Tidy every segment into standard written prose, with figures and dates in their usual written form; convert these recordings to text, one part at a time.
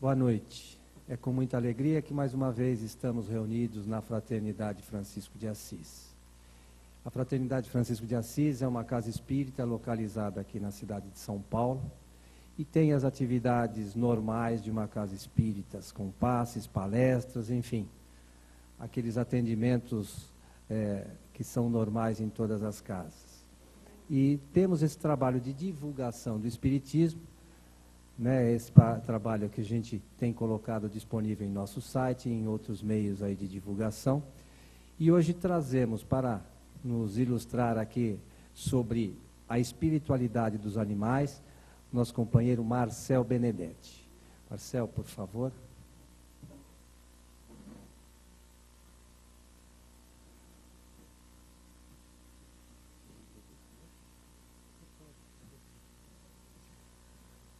Boa noite. É com muita alegria que mais uma vez estamos reunidos na Fraternidade Francisco de Assis. A Fraternidade Francisco de Assis é uma casa espírita localizada aqui na cidade de São Paulo e tem as atividades normais de uma casa espírita, com passes, palestras, enfim, aqueles atendimentos que são normais em todas as casas. E temos esse trabalho de divulgação do espiritismo, esse trabalho que a gente tem colocado disponível em nosso site e em outros meios aí de divulgação. E hoje trazemos para nos ilustrar aqui sobre a espiritualidade dos animais, nosso companheiro Marcel Benedetti. Marcel, por favor.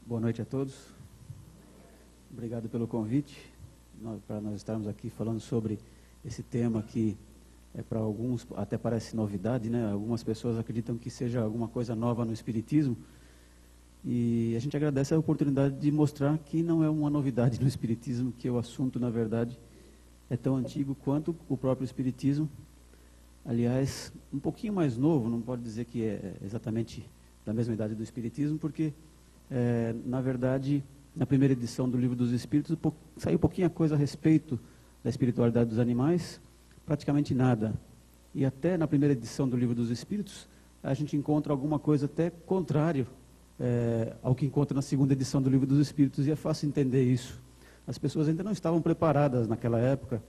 Boa noite a todos. Obrigado pelo convite, para nós estarmos aqui falando sobre esse tema que para alguns até parece novidade, né? Algumas pessoas acreditam que seja alguma coisa nova no Espiritismo. E a gente agradece a oportunidade de mostrar que não é uma novidade no Espiritismo, que o assunto, na verdade, é tão antigo quanto o próprio Espiritismo. Aliás, um pouquinho mais novo, não pode dizer que é exatamente da mesma idade do Espiritismo, porque na verdade, na primeira edição do Livro dos Espíritos, saiu pouquinha coisa a respeito da espiritualidade dos animais, praticamente nada. E até na primeira edição do Livro dos Espíritos, a gente encontra alguma coisa até contrário ao que encontra na segunda edição do Livro dos Espíritos, e é fácil entender isso. As pessoas ainda não estavam preparadas naquela época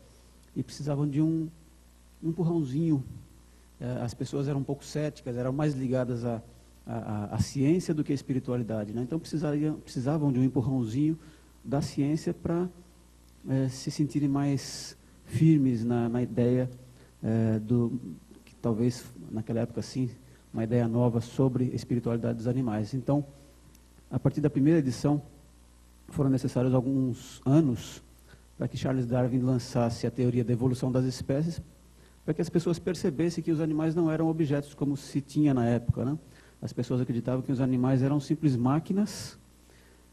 e precisavam de um empurrãozinho. As pessoas eram um pouco céticas, eram mais ligadas a ciência do que a espiritualidade, né? Então precisavam de um empurrãozinho da ciência para se sentirem mais firmes na ideia que talvez naquela época sim, uma ideia nova sobre a espiritualidade dos animais. Então, a partir da primeira edição, foram necessários alguns anos para que Charles Darwin lançasse a teoria da evolução das espécies, para que as pessoas percebessem que os animais não eram objetos como se tinha na época, né? As pessoas acreditavam que os animais eram simples máquinas,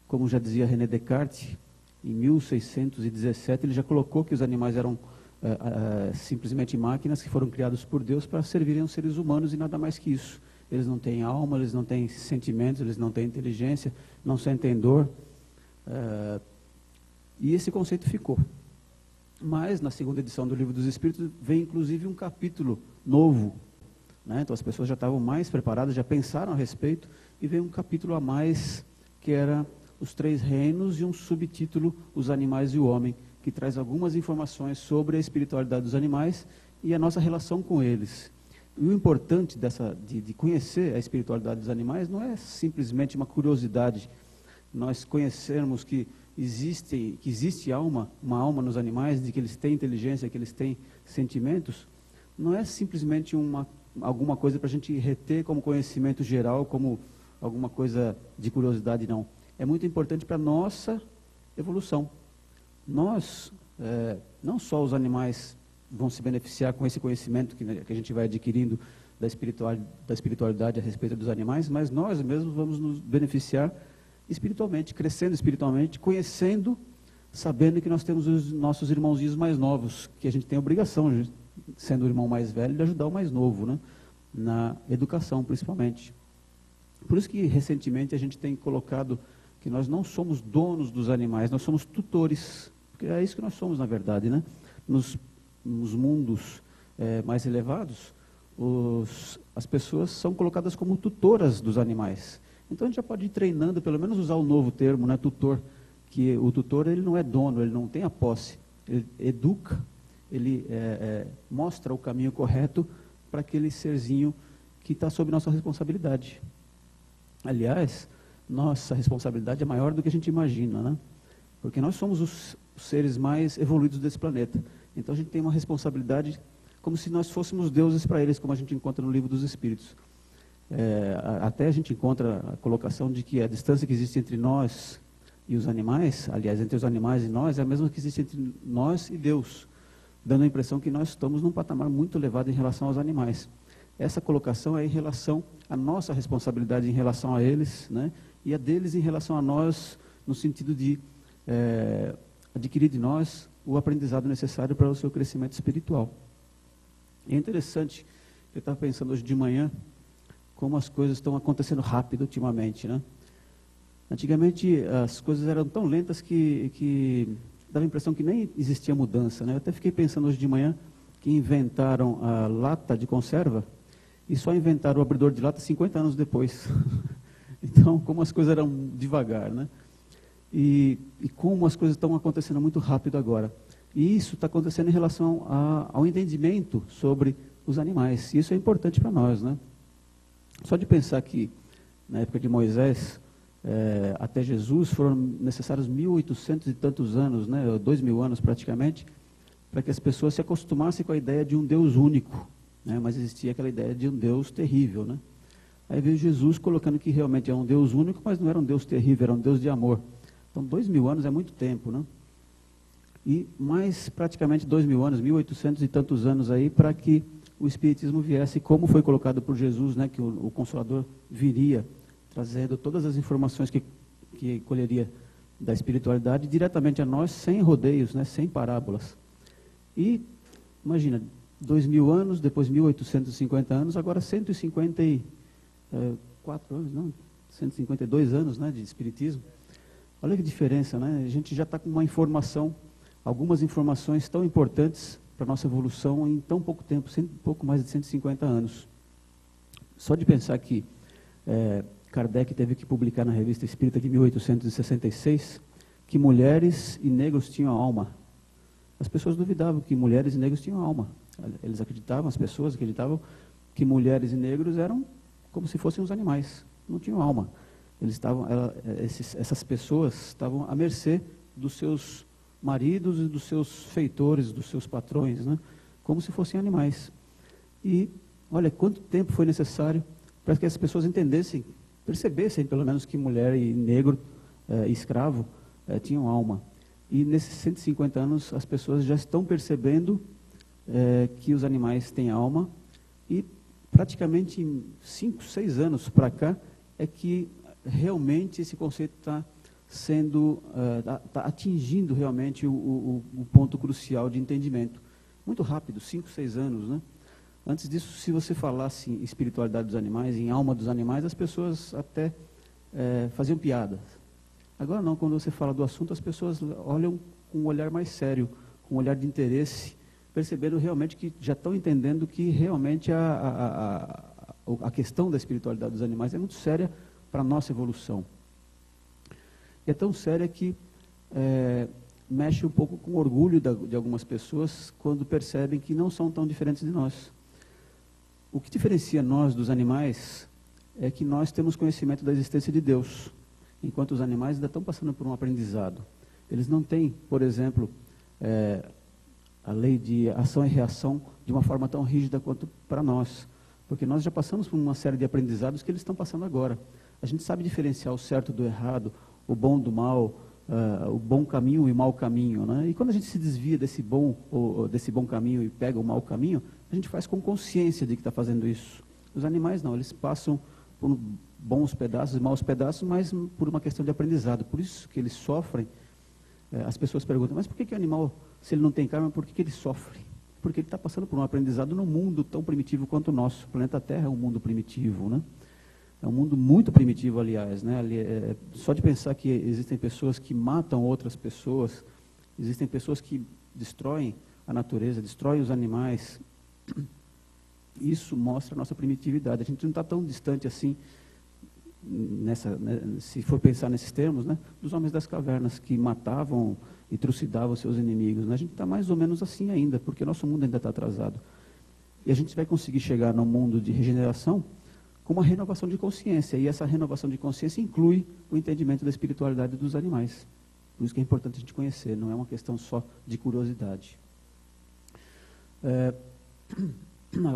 como já dizia René Descartes, em 1617 ele já colocou que os animais eram simplesmente máquinas que foram criados por Deus para servirem aos seres humanos e nada mais que isso. Eles não têm alma, eles não têm sentimentos, eles não têm inteligência, não sentem dor. E esse conceito ficou. Mas na segunda edição do Livro dos Espíritos vem inclusive um capítulo novo, né? Então as pessoas já estavam mais preparadas, já pensaram a respeito, e veio um capítulo a mais, que era os 3 reinos, e um subtítulo, os animais e o homem, que traz algumas informações sobre a espiritualidade dos animais e a nossa relação com eles. E o importante de conhecer a espiritualidade dos animais não é simplesmente uma curiosidade, nós conhecermos que existe uma alma nos animais, de que eles têm inteligência, que eles têm sentimentos, não é simplesmente alguma coisa para a gente reter como conhecimento geral, como alguma coisa de curiosidade, não. É muito importante para a nossa evolução. Nós, não só os animais vão se beneficiar com esse conhecimento que a gente vai adquirindo da espiritualidade a respeito dos animais, mas nós mesmos vamos nos beneficiar espiritualmente, crescendo espiritualmente, conhecendo, sabendo que nós temos os nossos irmãozinhos mais novos, que a gente tem a obrigação, sendo o irmão mais velho, de ajudar o mais novo, né? Na educação, principalmente. Por isso que, recentemente, a gente tem colocado que nós não somos donos dos animais, nós somos tutores, porque é isso que nós somos, na verdade, né? Nos mundos mais elevados, as pessoas são colocadas como tutoras dos animais. Então, a gente já pode ir treinando, pelo menos usar o novo termo, né, tutor, que o tutor ele não é dono, ele não tem a posse, ele educa, ele mostra o caminho correto para aquele serzinho que está sob nossa responsabilidade. Aliás, nossa responsabilidade é maior do que a gente imagina, né? Porque nós somos os seres mais evoluídos desse planeta. Então a gente tem uma responsabilidade como se nós fôssemos deuses para eles, como a gente encontra no Livro dos Espíritos. Até a gente encontra a colocação de que a distância que existe entre nós e os animais, aliás, entre os animais e nós, é a mesma que existe entre nós e Deus, dando a impressão que nós estamos num patamar muito elevado em relação aos animais. Essa colocação é em relação à nossa responsabilidade em relação a eles, né? E a deles em relação a nós, no sentido de adquirir de nós o aprendizado necessário para o seu crescimento espiritual. E é interessante, eu estava pensando hoje de manhã, como as coisas estão acontecendo rápido ultimamente, né? Antigamente as coisas eram tão lentas que dava a impressão que nem existia mudança, né? Eu até fiquei pensando hoje de manhã que inventaram a lata de conserva e só inventaram o abridor de lata 50 anos depois. Então, como as coisas eram devagar, né? E como as coisas estão acontecendo muito rápido agora. E isso está acontecendo em relação ao entendimento sobre os animais. E isso é importante para nós, né? Só de pensar que, na época de Moisés, até Jesus, foram necessários 1.800 e tantos anos, né? 2.000 anos praticamente, para que as pessoas se acostumassem com a ideia de um Deus único, né? Mas existia aquela ideia de um Deus terrível, né? Aí veio Jesus colocando que realmente é um Deus único, mas não era um Deus terrível, era um Deus de amor. Então, 2.000 anos é muito tempo, né? E mais praticamente 2.000 anos, 1.800 e tantos anos aí, para que o Espiritismo viesse, como foi colocado por Jesus, né? Que o Consolador viria, trazendo todas as informações que colheria da espiritualidade diretamente a nós, sem rodeios, né? Sem parábolas. E, imagina, 2.000 anos, depois 1.850 anos, agora 154 anos, não, 152 anos, né, de espiritismo. Olha que diferença, né? A gente já está com uma informação, algumas informações tão importantes para a nossa evolução em tão pouco tempo, pouco mais de 150 anos. Só de pensar que Kardec teve que publicar na Revista Espírita de 1866 que mulheres e negros tinham alma. As pessoas duvidavam que mulheres e negros tinham alma. Eles acreditavam, as pessoas acreditavam que mulheres e negros eram como se fossem os animais, não tinham alma. Essas pessoas estavam à mercê dos seus maridos e dos seus feitores, dos seus patrões, né? Como se fossem animais. E olha quanto tempo foi necessário para que as pessoas entendessem, percebessem pelo menos que mulher e negro, escravo, tinham alma. E nesses 150 anos as pessoas já estão percebendo que os animais têm alma, e praticamente em 5, 6 anos para cá é que realmente esse conceito está atingindo realmente o ponto crucial de entendimento. Muito rápido, 5, 6 anos, né? Antes disso, se você falasse em espiritualidade dos animais, em alma dos animais, as pessoas até faziam piadas. Agora não, quando você fala do assunto, as pessoas olham com um olhar mais sério, com um olhar de interesse, percebendo realmente que já estão entendendo que realmente a questão da espiritualidade dos animais é muito séria para a nossa evolução. E é tão séria que mexe um pouco com o orgulho de algumas pessoas quando percebem que não são tão diferentes de nós. O que diferencia nós dos animais é que nós temos conhecimento da existência de Deus, enquanto os animais ainda estão passando por um aprendizado. Eles não têm, por exemplo, a lei de ação e reação de uma forma tão rígida quanto para nós, porque nós já passamos por uma série de aprendizados que eles estão passando agora. A gente sabe diferenciar o certo do errado, o bom do mal, o bom caminho e o mau caminho, né? E quando a gente se desvia desse bom caminho e pega o mau caminho, a gente faz com consciência de que está fazendo isso. Os animais não, eles passam por bons pedaços e maus pedaços, mas por uma questão de aprendizado. Por isso que eles sofrem. As pessoas perguntam, mas por que o animal, se ele não tem karma, por que ele sofre? Porque ele está passando por um aprendizado num mundo tão primitivo quanto o nosso. O planeta Terra é um mundo primitivo, né? É um mundo muito primitivo, aliás, né? Só de pensar que existem pessoas que matam outras pessoas, existem pessoas que destroem a natureza, destroem os animais. Isso mostra a nossa primitividade. A gente não está tão distante assim, se for pensar nesses termos, né, dos homens das cavernas que matavam e trucidavam seus inimigos, né? A gente está mais ou menos assim ainda, porque nosso mundo ainda está atrasado. E a gente vai conseguir chegar num mundo de regeneração com uma renovação de consciência, e essa renovação de consciência inclui o entendimento da espiritualidade dos animais. Por isso que é importante a gente conhecer, não é uma questão só de curiosidade.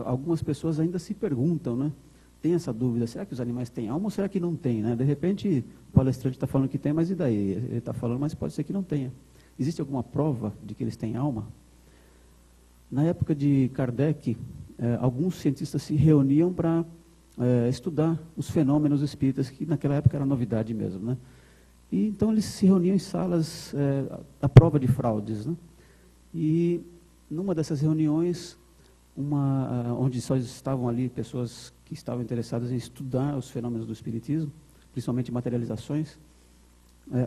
Algumas pessoas ainda se perguntam, né? Tem essa dúvida, será que os animais têm alma ou será que não tem, né? De repente, o palestrante está falando que tem, mas e daí? Ele está falando, mas pode ser que não tenha. Existe alguma prova de que eles têm alma? Na época de Kardec, alguns cientistas se reuniam para estudar os fenômenos espíritas, que naquela época era novidade mesmo, né? E então eles se reuniam em salas à prova de fraudes, né? E numa dessas reuniões, onde só estavam ali pessoas que estavam interessadas em estudar os fenômenos do espiritismo, principalmente materializações,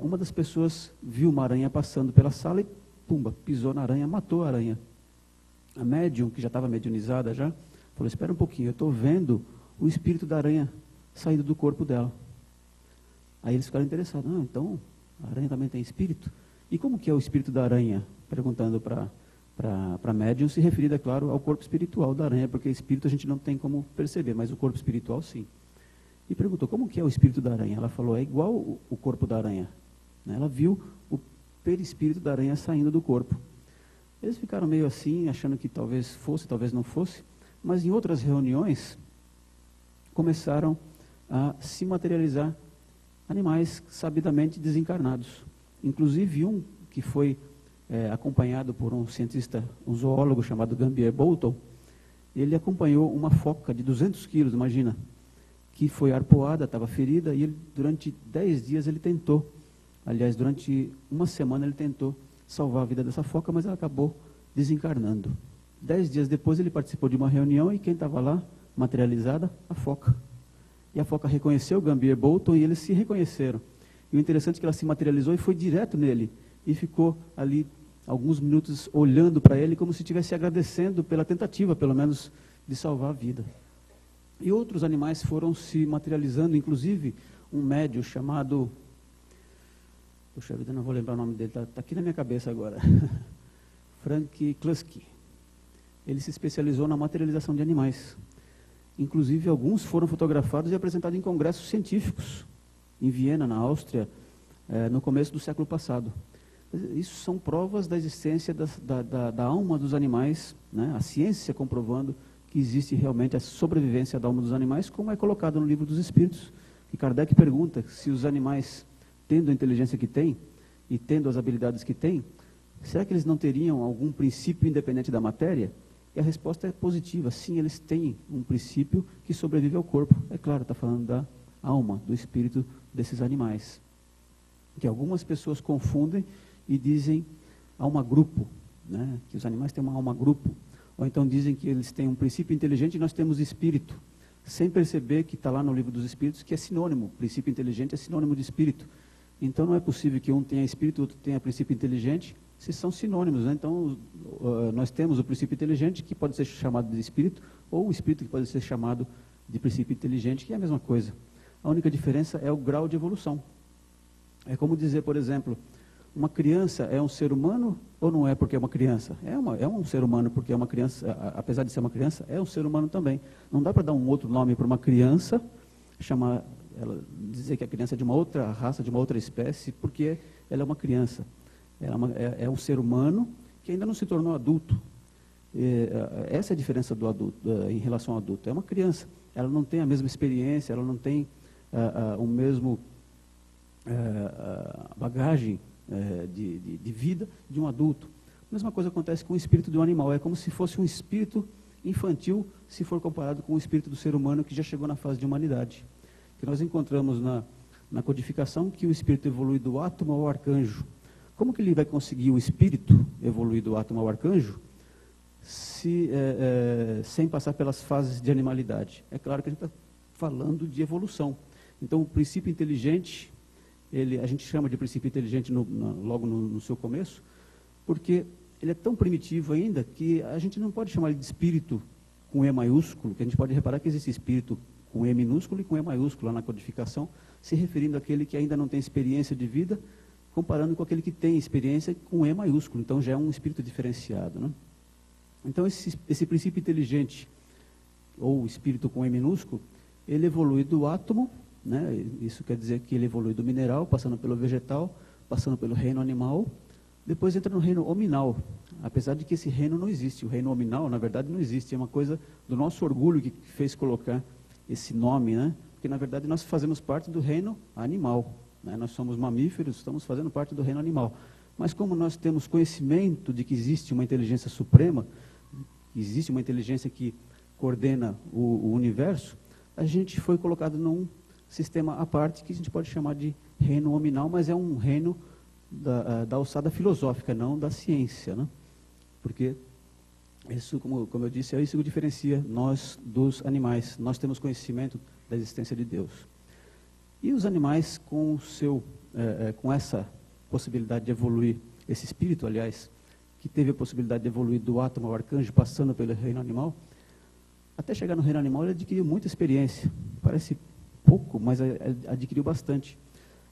uma das pessoas viu uma aranha passando pela sala e, pumba, pisou na aranha, matou a aranha. A médium, que já estava mediunizada já, falou, espera um pouquinho, eu estou vendo o espírito da aranha saindo do corpo dela. Aí eles ficaram interessados, então a aranha também tem espírito? E como que é o espírito da aranha? Perguntando para a médium, se referindo, é claro, ao corpo espiritual da aranha, porque espírito a gente não tem como perceber, mas o corpo espiritual sim. E perguntou, como que é o espírito da aranha? Ela falou, é igual o corpo da aranha. Ela viu o perispírito da aranha saindo do corpo. Eles ficaram meio assim, achando que talvez fosse, talvez não fosse, mas em outras reuniões começaram a se materializar animais sabidamente desencarnados. Inclusive um que foi acompanhado por um cientista, um zoólogo chamado Gambier Bolton, ele acompanhou uma foca de 200 quilos, imagina, que foi arpoada, estava ferida, e ele, durante 10 dias ele tentou, aliás, durante uma semana ele tentou salvar a vida dessa foca, mas ela acabou desencarnando. 10 dias depois ele participou de uma reunião e quem estava lá, materializada, a foca. E a foca reconheceu o Gambier Bolton e eles se reconheceram. E o interessante é que ela se materializou e foi direto nele. E ficou ali alguns minutos olhando para ele como se estivesse agradecendo pela tentativa, pelo menos, de salvar a vida. E outros animais foram se materializando, inclusive um médium chamado... Puxa vida, não vou lembrar o nome dele, está aqui na minha cabeça agora. Frank Kluski. Ele se especializou na materialização de animais. Inclusive, alguns foram fotografados e apresentados em congressos científicos, em Viena, na Áustria, no começo do século passado. Isso são provas da existência da alma dos animais, né? A ciência comprovando que existe realmente a sobrevivência da alma dos animais, como é colocado no Livro dos Espíritos. E Kardec pergunta se os animais, tendo a inteligência que têm e tendo as habilidades que têm, será que eles não teriam algum princípio independente da matéria? E a resposta é positiva, sim, eles têm um princípio que sobrevive ao corpo. É claro, está falando da alma, do espírito desses animais. Que algumas pessoas confundem e dizem alma-grupo, né? Que os animais têm uma alma-grupo. Ou então dizem que eles têm um princípio inteligente e nós temos espírito, sem perceber que está lá no Livro dos Espíritos, que é sinônimo, princípio inteligente é sinônimo de espírito. Então não é possível que um tenha espírito e outro tenha princípio inteligente, se são sinônimos, né? Então nós temos o princípio inteligente, que pode ser chamado de espírito, ou o espírito que pode ser chamado de princípio inteligente, que é a mesma coisa. A única diferença é o grau de evolução. É como dizer, por exemplo, uma criança é um ser humano ou não é porque é uma criança? É um ser humano porque é uma criança, apesar de ser uma criança, é um ser humano também. Não dá para dar um outro nome para uma criança, dizer que a criança é de uma outra raça, de uma outra espécie, porque ela é uma criança. É um ser humano que ainda não se tornou adulto. Essa é a diferença do adulto, em relação ao adulto. É uma criança, ela não tem a mesma experiência, ela não tem o mesmo bagagem de vida de um adulto. A mesma coisa acontece com o espírito de um animal. É como se fosse um espírito infantil, se for comparado com o espírito do ser humano que já chegou na fase de humanidade. Que nós encontramos na codificação que o espírito evolui do átomo ao arcanjo. Como que ele vai conseguir o espírito evoluir do átomo ao arcanjo sem passar pelas fases de animalidade? É claro que a gente está falando de evolução. Então, o princípio inteligente, a gente chama de princípio inteligente logo no seu começo, porque ele é tão primitivo ainda que a gente não pode chamar ele de espírito com E maiúsculo, que a gente pode reparar que existe espírito com E minúsculo e com E maiúsculo lá na codificação, se referindo àquele que ainda não tem experiência de vida, comparando com aquele que tem experiência com E maiúsculo. Então já é um espírito diferenciado, né? Então esse princípio inteligente, ou espírito com E minúsculo, ele evolui do átomo, né? Isso quer dizer que ele evolui do mineral, passando pelo vegetal, passando pelo reino animal, depois entra no reino hominal, apesar de que esse reino não existe. O reino hominal, na verdade, não existe. É uma coisa do nosso orgulho que fez colocar esse nome, né? Porque, na verdade, nós fazemos parte do reino animal, né? Nós somos mamíferos, estamos fazendo parte do reino animal. Mas como nós temos conhecimento de que existe uma inteligência suprema, existe uma inteligência que coordena o universo, a gente foi colocado sistema à parte que a gente pode chamar de reino hominal, mas é um reino da alçada filosófica, não da ciência, né? Porque isso, como eu disse, é isso que diferencia nós dos animais. Nós temos conhecimento da existência de Deus. E os animais, com essa possibilidade de evoluir, esse espírito, aliás, que teve a possibilidade de evoluir do átomo ao arcanjo, passando pelo reino animal, até chegar no reino animal ele adquiriu muita experiência. Parece pouco, mas adquiriu bastante.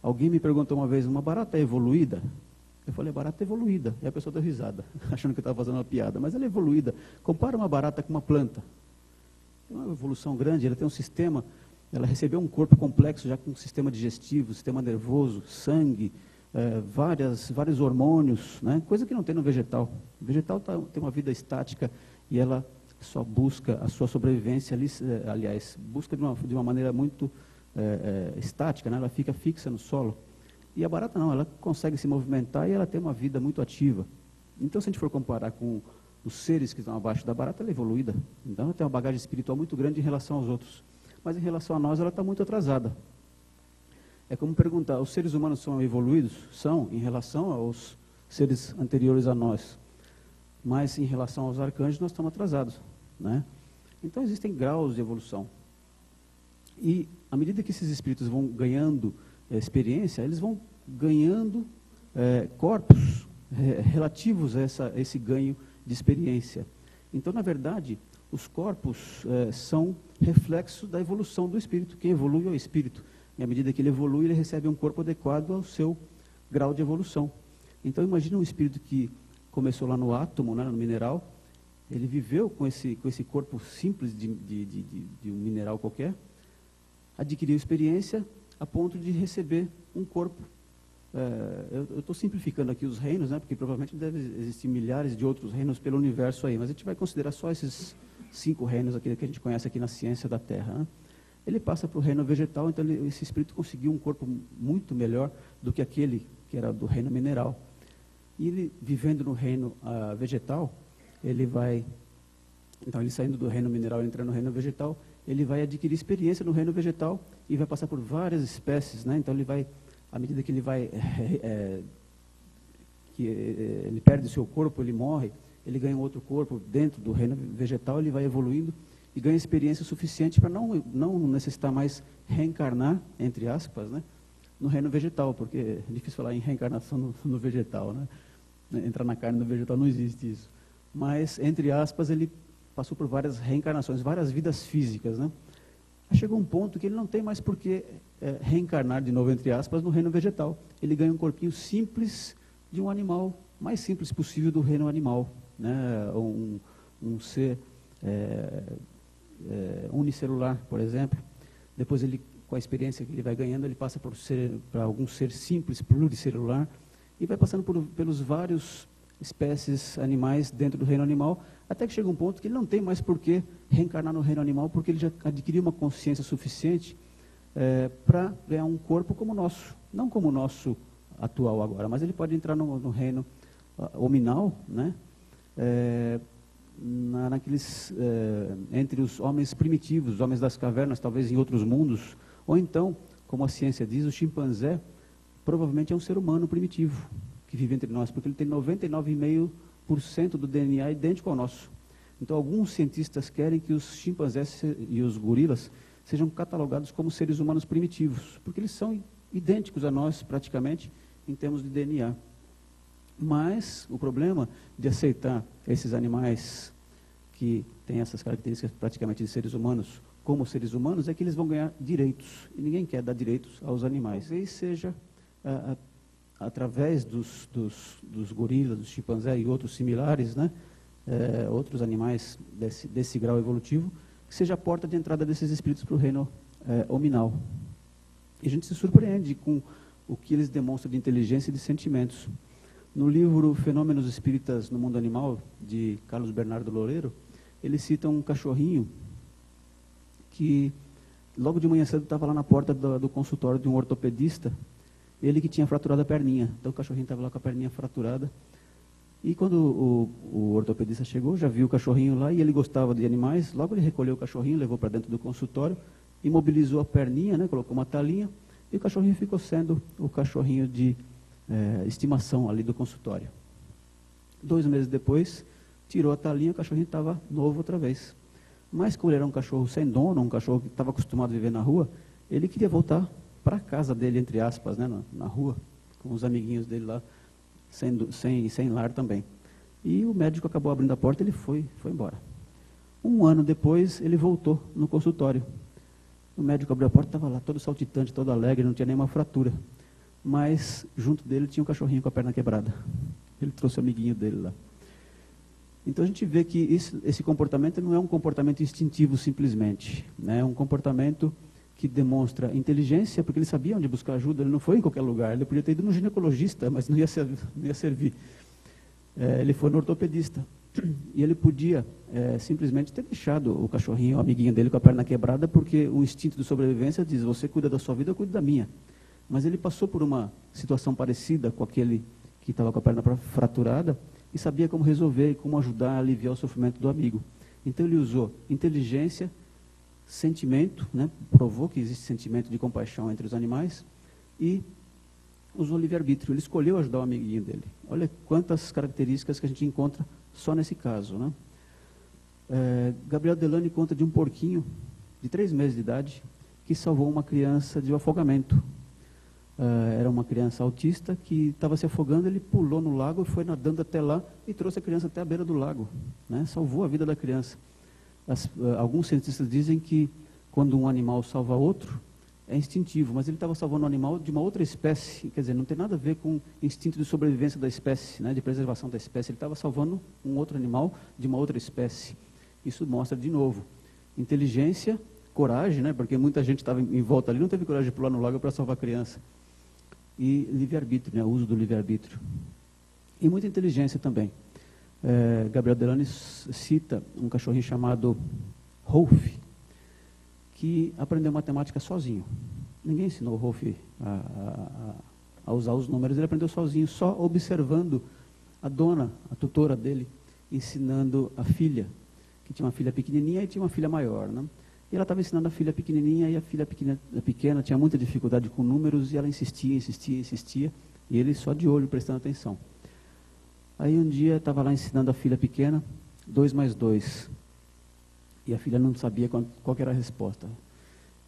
Alguém me perguntou uma vez, uma barata é evoluída? Eu falei, barata é evoluída. E a pessoa deu risada, achando que eu estava fazendo uma piada. Mas ela é evoluída. Compara uma barata com uma planta. Tem uma evolução grande, ela tem um sistema, ela recebeu um corpo complexo, já com um sistema digestivo, sistema nervoso, sangue, vários hormônios, né? Coisa que não tem no vegetal. O vegetal tem uma vida estática e ela só busca a sua sobrevivência, aliás, busca de uma maneira muito estática, né? Ela fica fixa no solo. E a barata não, ela consegue se movimentar e ela tem uma vida muito ativa. Então, se a gente for comparar com os seres que estão abaixo da barata, ela é evoluída. Então, ela tem uma bagagem espiritual muito grande em relação aos outros. Mas em relação a nós, ela está muito atrasada. É como perguntar, os seres humanos são evoluídos? São, em relação aos seres anteriores a nós. Mas em relação aos arcanjos, nós estamos atrasados, né? Então, existem graus de evolução. E, à medida que esses espíritos vão ganhando experiência, eles vão ganhando corpos relativos a esse ganho de experiência. Então, na verdade, os corpos são reflexo da evolução do espírito. Quem evolui é o espírito. E à medida que ele evolui, ele recebe um corpo adequado ao seu grau de evolução. Então, imagine um espírito que começou lá no átomo, né, no mineral, ele viveu com esse corpo simples de um mineral qualquer, adquiriu experiência a ponto de receber um corpo. Eu estou simplificando aqui os reinos, né, porque provavelmente deve existir milhares de outros reinos pelo universo aí, mas a gente vai considerar só esses 5 reinos aqui que a gente conhece aqui na ciência da Terra, né? Ele passa para o reino vegetal, então esse espírito conseguiu um corpo muito melhor do que aquele que era do reino mineral. E ele, vivendo no reino vegetal, ele saindo do reino mineral e entrando no reino vegetal, ele vai adquirir experiência no reino vegetal e vai passar por várias espécies, né? Então ele vai, à medida que ele vai, ele perde o seu corpo, ele morre, ele ganha um outro corpo dentro do reino vegetal, ele vai evoluindo e ganha experiência suficiente para não necessitar mais reencarnar, entre aspas, né, no reino vegetal, porque é difícil falar em reencarnação no vegetal, né? Entrar na carne no vegetal não existe isso. Mas, entre aspas, ele passou por várias reencarnações, várias vidas físicas, né? Chegou um ponto que ele não tem mais por que reencarnar de novo, entre aspas, no reino vegetal. Ele ganha um corpinho simples de um animal, mais simples possível do reino animal, né? Um ser unicelular, por exemplo. Depois ele, com a experiência que ele vai ganhando, ele passa para algum ser simples, pluricelular, e vai passando pelos vários espécies animais dentro do reino animal, até que chega um ponto que ele não tem mais por que reencarnar no reino animal, porque ele já adquiriu uma consciência suficiente para ganhar um corpo como o nosso. Não como o nosso atual agora, mas ele pode entrar no reino hominal, né? Entre os homens primitivos, os homens das cavernas, talvez em outros mundos, ou então, como a ciência diz, o chimpanzé provavelmente é um ser humano primitivo, que vive entre nós, porque ele tem 99,5% do DNA idêntico ao nosso. Então, alguns cientistas querem que os chimpanzés e os gorilas sejam catalogados como seres humanos primitivos, porque eles são idênticos a nós, praticamente, em termos de DNA. Mas o problema de aceitar esses animais que têm essas características praticamente de seres humanos como seres humanos é que eles vão ganhar direitos. E ninguém quer dar direitos aos animais. Talvez seja através dos gorilas, dos chimpanzés e outros similares, né? Outros animais desse grau evolutivo, que seja a porta de entrada desses espíritos para o reino hominal. E a gente se surpreende com o que eles demonstram de inteligência e de sentimentos. No livro Fenômenos Espíritas no Mundo Animal, de Carlos Bernardo Loureiro, ele cita um cachorrinho que, logo de manhã cedo, estava lá na porta do consultório de um ortopedista, ele que tinha fraturado a perninha. Então o cachorrinho estava lá com a perninha fraturada. E quando o ortopedista chegou, já viu o cachorrinho lá e ele gostava de animais, logo ele recolheu o cachorrinho, levou para dentro do consultório imobilizou a perninha, né, colocou uma talinha, e o cachorrinho ficou sendo o cachorrinho de estimação ali do consultório. 2 meses depois, tirou a talinha, o cachorrinho estava novo outra vez. Mas como ele era um cachorro sem dono, um cachorro que estava acostumado a viver na rua, ele queria voltar para a casa dele, entre aspas, né, na rua, com os amiguinhos dele lá, sem lar também. E o médico acabou abrindo a porta e ele foi embora. 1 ano depois, ele voltou no consultório. O médico abriu a porta, estava lá todo saltitante, todo alegre, não tinha nenhuma fratura. Mas junto dele tinha um cachorrinho com a perna quebrada. Ele trouxe o amiguinho dele lá. Então a gente vê que esse comportamento não é um comportamento instintivo simplesmente, né? É um comportamento que demonstra inteligência, porque ele sabia onde buscar ajuda, ele não foi em qualquer lugar, ele podia ter ido no ginecologista, mas não ia servir. Ele foi no ortopedista, e ele podia simplesmente ter deixado o cachorrinho, o amiguinho dele com a perna quebrada, porque o instinto de sobrevivência diz, você cuida da sua vida, eu cuido da minha. Mas ele passou por uma situação parecida com aquele que estava com a perna fraturada, e sabia como resolver e como ajudar a aliviar o sofrimento do amigo. Então ele usou inteligência, sentimento, né, provou que existe sentimento de compaixão entre os animais, e usou livre-arbítrio. Ele escolheu ajudar o amiguinho dele. Olha quantas características que a gente encontra só nesse caso, né? Gabriel Delany conta de um porquinho de 3 meses de idade que salvou uma criança de um afogamento. Era uma criança autista que estava se afogando, ele pulou no lago, foi nadando até lá e trouxe a criança até a beira do lago, né? Salvou a vida da criança. Alguns cientistas dizem que quando um animal salva outro, é instintivo, mas ele estava salvando um animal de uma outra espécie, quer dizer, não tem nada a ver com o instinto de sobrevivência da espécie, né, de preservação da espécie, ele estava salvando um outro animal de uma outra espécie. Isso mostra, de novo, inteligência, coragem, né, porque muita gente estava em volta ali, não teve coragem de pular no lago para salvar a criança. E livre-arbítrio, né, o uso do livre-arbítrio. E muita inteligência também. Gabriel Delany cita um cachorrinho chamado Rolf, que aprendeu matemática sozinho. Ninguém ensinou o Rolf a usar os números, ele aprendeu sozinho, só observando a dona, a tutora dele, ensinando a filha, que tinha uma filha pequenininha e tinha uma filha maior, né? E ela estava ensinando a filha pequenininha, e a filha pequena tinha muita dificuldade com números, e ela insistia, e ele só de olho, prestando atenção. Aí um dia estava lá ensinando a filha pequena, 2 mais 2. E a filha não sabia qual que era a resposta.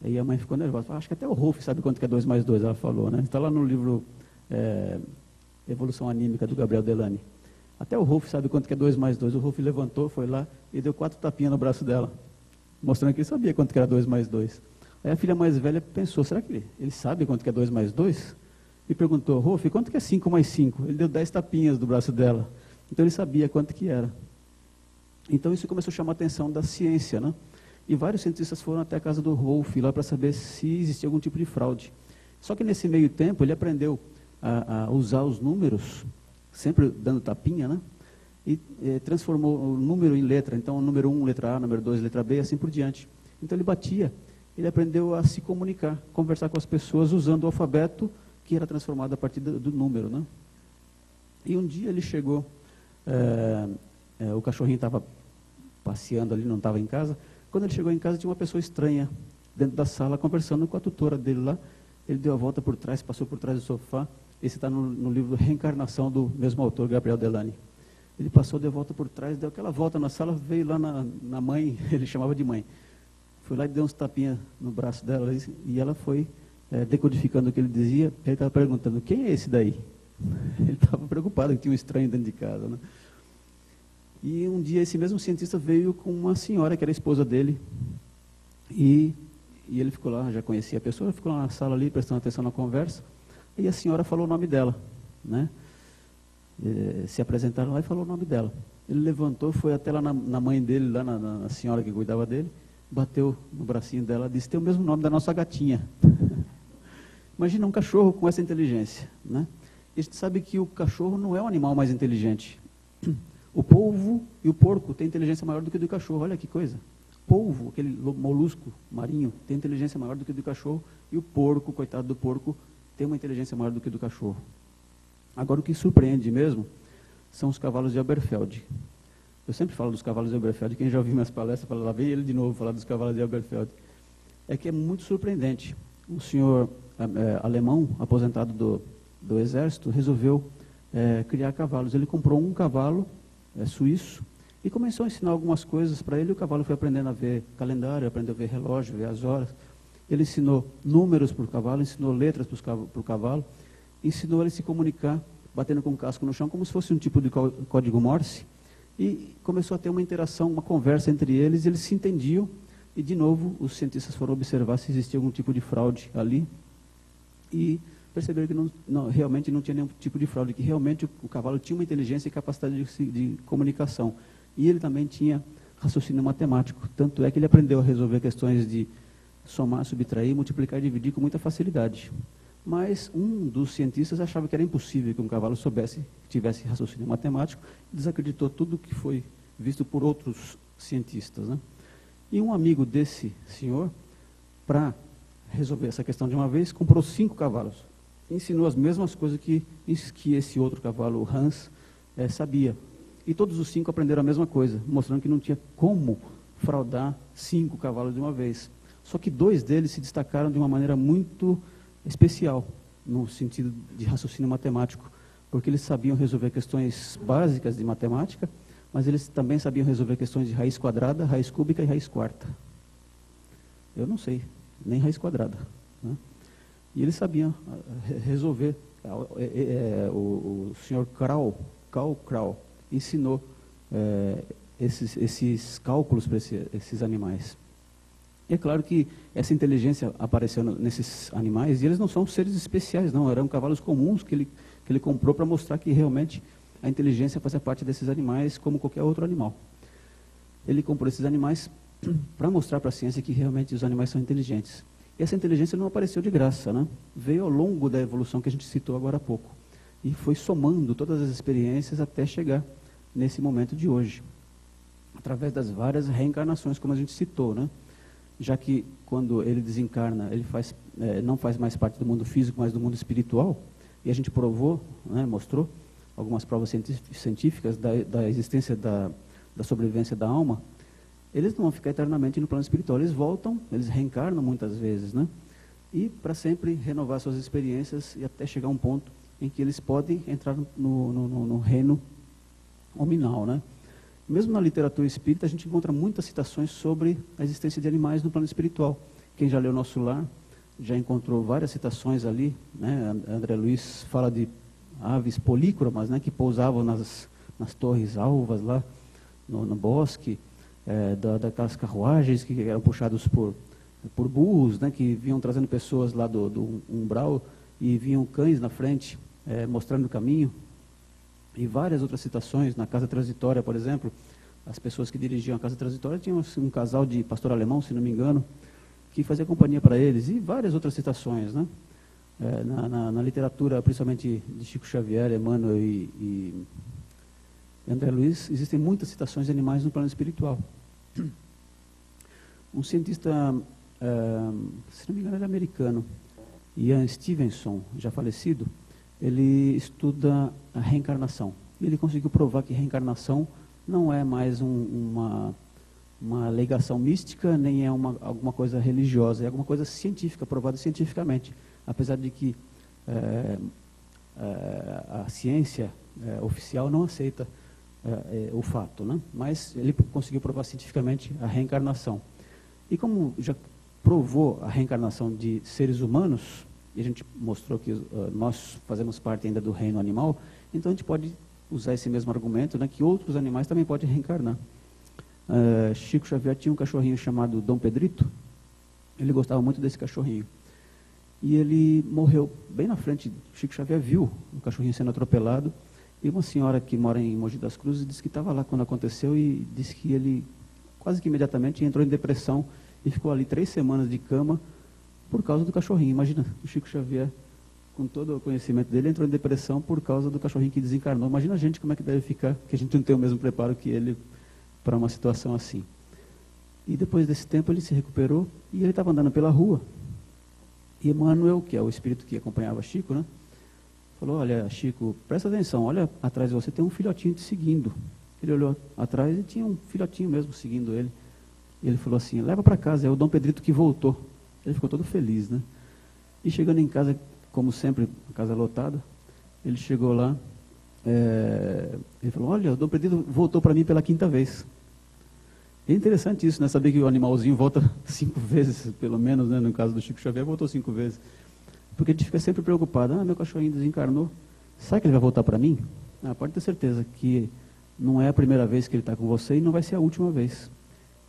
Aí a mãe ficou nervosa, falou, acho que até o Rolf sabe quanto que é 2 mais 2, ela falou, né? Está lá no livro Evolução Anímica, do Gabriel Delany. Até o Rolf sabe quanto que é 2 mais 2. O Rolf levantou, foi lá e deu 4 tapinhas no braço dela, mostrando que ele sabia quanto que era 2 mais 2. Aí a filha mais velha pensou, será que ele sabe quanto que é 2 mais 2? E perguntou, Rolf, quanto que é 5 mais 5? Ele deu 10 tapinhas do braço dela. Então ele sabia quanto que era. Então isso começou a chamar a atenção da ciência, né? E vários cientistas foram até a casa do Rolf lá para saber se existia algum tipo de fraude. Só que nesse meio tempo ele aprendeu a usar os números, sempre dando tapinha, né? E transformou o número em letra. Então o número 1, letra A, número 2, letra B, e assim por diante. Então ele batia, ele aprendeu a se comunicar, conversar com as pessoas usando o alfabeto que era transformado a partir do número, né? E um dia ele chegou, o cachorrinho estava passeando ali, não estava em casa. Quando ele chegou em casa, tinha uma pessoa estranha dentro da sala, conversando com a tutora dele lá. Ele deu a volta por trás, passou por trás do sofá. Esse está no livro Reencarnação, do mesmo autor, Gabriel Delany. Ele passou, deu a volta por trás, deu aquela volta na sala, veio lá na mãe, ele chamava de mãe. Foi lá e deu uns tapinhas no braço dela, e ela foi decodificando o que ele dizia. Ele estava perguntando, quem é esse daí? Ele estava preocupado que tinha um estranho dentro de casa, né? E um dia esse mesmo cientista veio com uma senhora que era a esposa dele, e ele ficou lá, já conhecia a pessoa, ficou lá na sala ali, prestando atenção na conversa, e a senhora falou o nome dela, né? Se apresentaram lá e falou o nome dela. Ele levantou, foi até lá na mãe dele, lá na senhora que cuidava dele, bateu no bracinho dela, disse, tem o mesmo nome da nossa gatinha. Imagina um cachorro com essa inteligência, né? E a gente sabe que o cachorro não é o animal mais inteligente. O polvo e o porco têm inteligência maior do que o do cachorro. Olha que coisa. Polvo, aquele molusco marinho, tem inteligência maior do que o do cachorro. E o porco, coitado do porco, tem uma inteligência maior do que o do cachorro. Agora, o que surpreende mesmo são os cavalos de Elberfeld. Eu sempre falo dos cavalos de Elberfeld. Quem já ouviu minhas palestras, fala, lá vem ele de novo falar dos cavalos de Elberfeld. é que é muito surpreendente. Um senhor alemão, aposentado do exército, resolveu criar cavalos. Ele comprou um cavalo suíço e começou a ensinar algumas coisas para ele. O cavalo foi aprendendo a ver calendário, aprendeu a ver relógio, ver as horas. Ele ensinou números para o cavalo, ensinou letras para o cavalo, ensinou ele a se comunicar, batendo com o casco no chão, como se fosse um tipo de código Morse. E começou a ter uma interação, uma conversa entre eles, eles se entendiam. E, de novo, os cientistas foram observar se existia algum tipo de fraude ali. E perceberam que realmente não tinha nenhum tipo de fraude, que realmente o cavalo tinha uma inteligência e capacidade de comunicação. E ele também tinha raciocínio matemático. Tanto é que ele aprendeu a resolver questões de somar, subtrair, multiplicar e dividir com muita facilidade. Mas um dos cientistas achava que era impossível que um cavalo tivesse raciocínio matemático, e desacreditou tudo que foi visto por outros cientistas, né? E um amigo desse senhor, para resolver essa questão de uma vez, comprou 5 cavalos. Ensinou as mesmas coisas que esse outro cavalo, o Hans, sabia. E todos os 5 aprenderam a mesma coisa, mostrando que não tinha como fraudar 5 cavalos de uma vez. Só que 2 deles se destacaram de uma maneira muito especial, no sentido de raciocínio matemático, porque eles sabiam resolver questões básicas de matemática, mas eles também sabiam resolver questões de raiz quadrada, raiz cúbica e raiz quarta. Eu não sei, nem raiz quadrada, né? E eles sabiam resolver. O senhor Karl Kraus ensinou esses cálculos para esses animais. E é claro que essa inteligência apareceu nesses animais, e eles não são seres especiais, não, eram cavalos comuns que ele comprou para mostrar que realmente a inteligência fazia parte desses animais como qualquer outro animal. Ele comprou esses animais para mostrar para a ciência que realmente os animais são inteligentes. E essa inteligência não apareceu de graça, né? Veio ao longo da evolução que a gente citou agora há pouco. E foi somando todas as experiências até chegar nesse momento de hoje. Através das várias reencarnações, como a gente citou, né? Já que quando ele desencarna, ele não faz mais parte do mundo físico, mas do mundo espiritual, e a gente provou, né, mostrou algumas provas científicas da existência da sobrevivência da alma, eles não vão ficar eternamente no plano espiritual, eles voltam, eles reencarnam muitas vezes, né? E para sempre renovar suas experiências e até chegar a um ponto em que eles podem entrar no reino hominal, né? Mesmo na literatura espírita, a gente encontra muitas citações sobre a existência de animais no plano espiritual. Quem já leu Nosso Lar, já encontrou várias citações ali, né? André Luiz fala de aves polícromas, né, que pousavam nas torres alvas lá no bosque, daquelas carruagens que eram puxados por burros, né, que vinham trazendo pessoas lá do umbral, e vinham cães na frente, mostrando o caminho. E várias outras citações, na Casa Transitória, por exemplo, as pessoas que dirigiam a Casa Transitória tinham um casal de pastor alemão, se não me engano, que fazia companhia para eles, e várias outras citações, né? Na literatura, principalmente de Chico Xavier, Emmanuel e André Luiz, existem muitas citações de animais no plano espiritual. Um cientista, se não me engano, ele é americano, Ian Stevenson, já falecido, ele estuda a reencarnação. E ele conseguiu provar que reencarnação não é mais uma alegação mística, nem é alguma coisa religiosa, é alguma coisa científica, provada cientificamente. Apesar de que a ciência oficial não aceita o fato, né? Mas ele conseguiu provar cientificamente a reencarnação. E como já provou a reencarnação de seres humanos, e a gente mostrou que nós fazemos parte ainda do reino animal, então a gente pode usar esse mesmo argumento, né, que outros animais também podem reencarnar. Chico Xavier tinha um cachorrinho chamado Dom Pedrito, ele gostava muito desse cachorrinho. E ele morreu bem na frente. Chico Xavier viu o cachorrinho sendo atropelado, e uma senhora que mora em Mogi das Cruzes disse que estava lá quando aconteceu, e disse que ele quase que imediatamente entrou em depressão e ficou ali 3 semanas de cama por causa do cachorrinho. Imagina, o Chico Xavier, com todo o conhecimento dele, entrou em depressão por causa do cachorrinho que desencarnou. Imagina a gente como é que deve ficar, que a gente não tem o mesmo preparo que ele para uma situação assim. E depois desse tempo ele se recuperou e ele estava andando pela rua. E Emmanuel, que é o espírito que acompanhava Chico, né, falou: olha, Chico, presta atenção, olha atrás de você, tem um filhotinho te seguindo. Ele olhou atrás e tinha um filhotinho mesmo seguindo ele. E ele falou assim: leva para casa, é o Dom Pedrito que voltou. Ele ficou todo feliz, né? E chegando em casa, como sempre, a casa lotada, ele chegou lá, ele falou, olha, o Dom Pedrito voltou para mim pela 5ª vez. É interessante isso, né? Saber que o animalzinho volta 5 vezes, pelo menos, né? No caso do Chico Xavier, voltou 5 vezes. Porque a gente fica sempre preocupado, meu cachorrinho desencarnou, será que ele vai voltar para mim? Pode ter certeza que não é a primeira vez que ele está com você e não vai ser a última vez.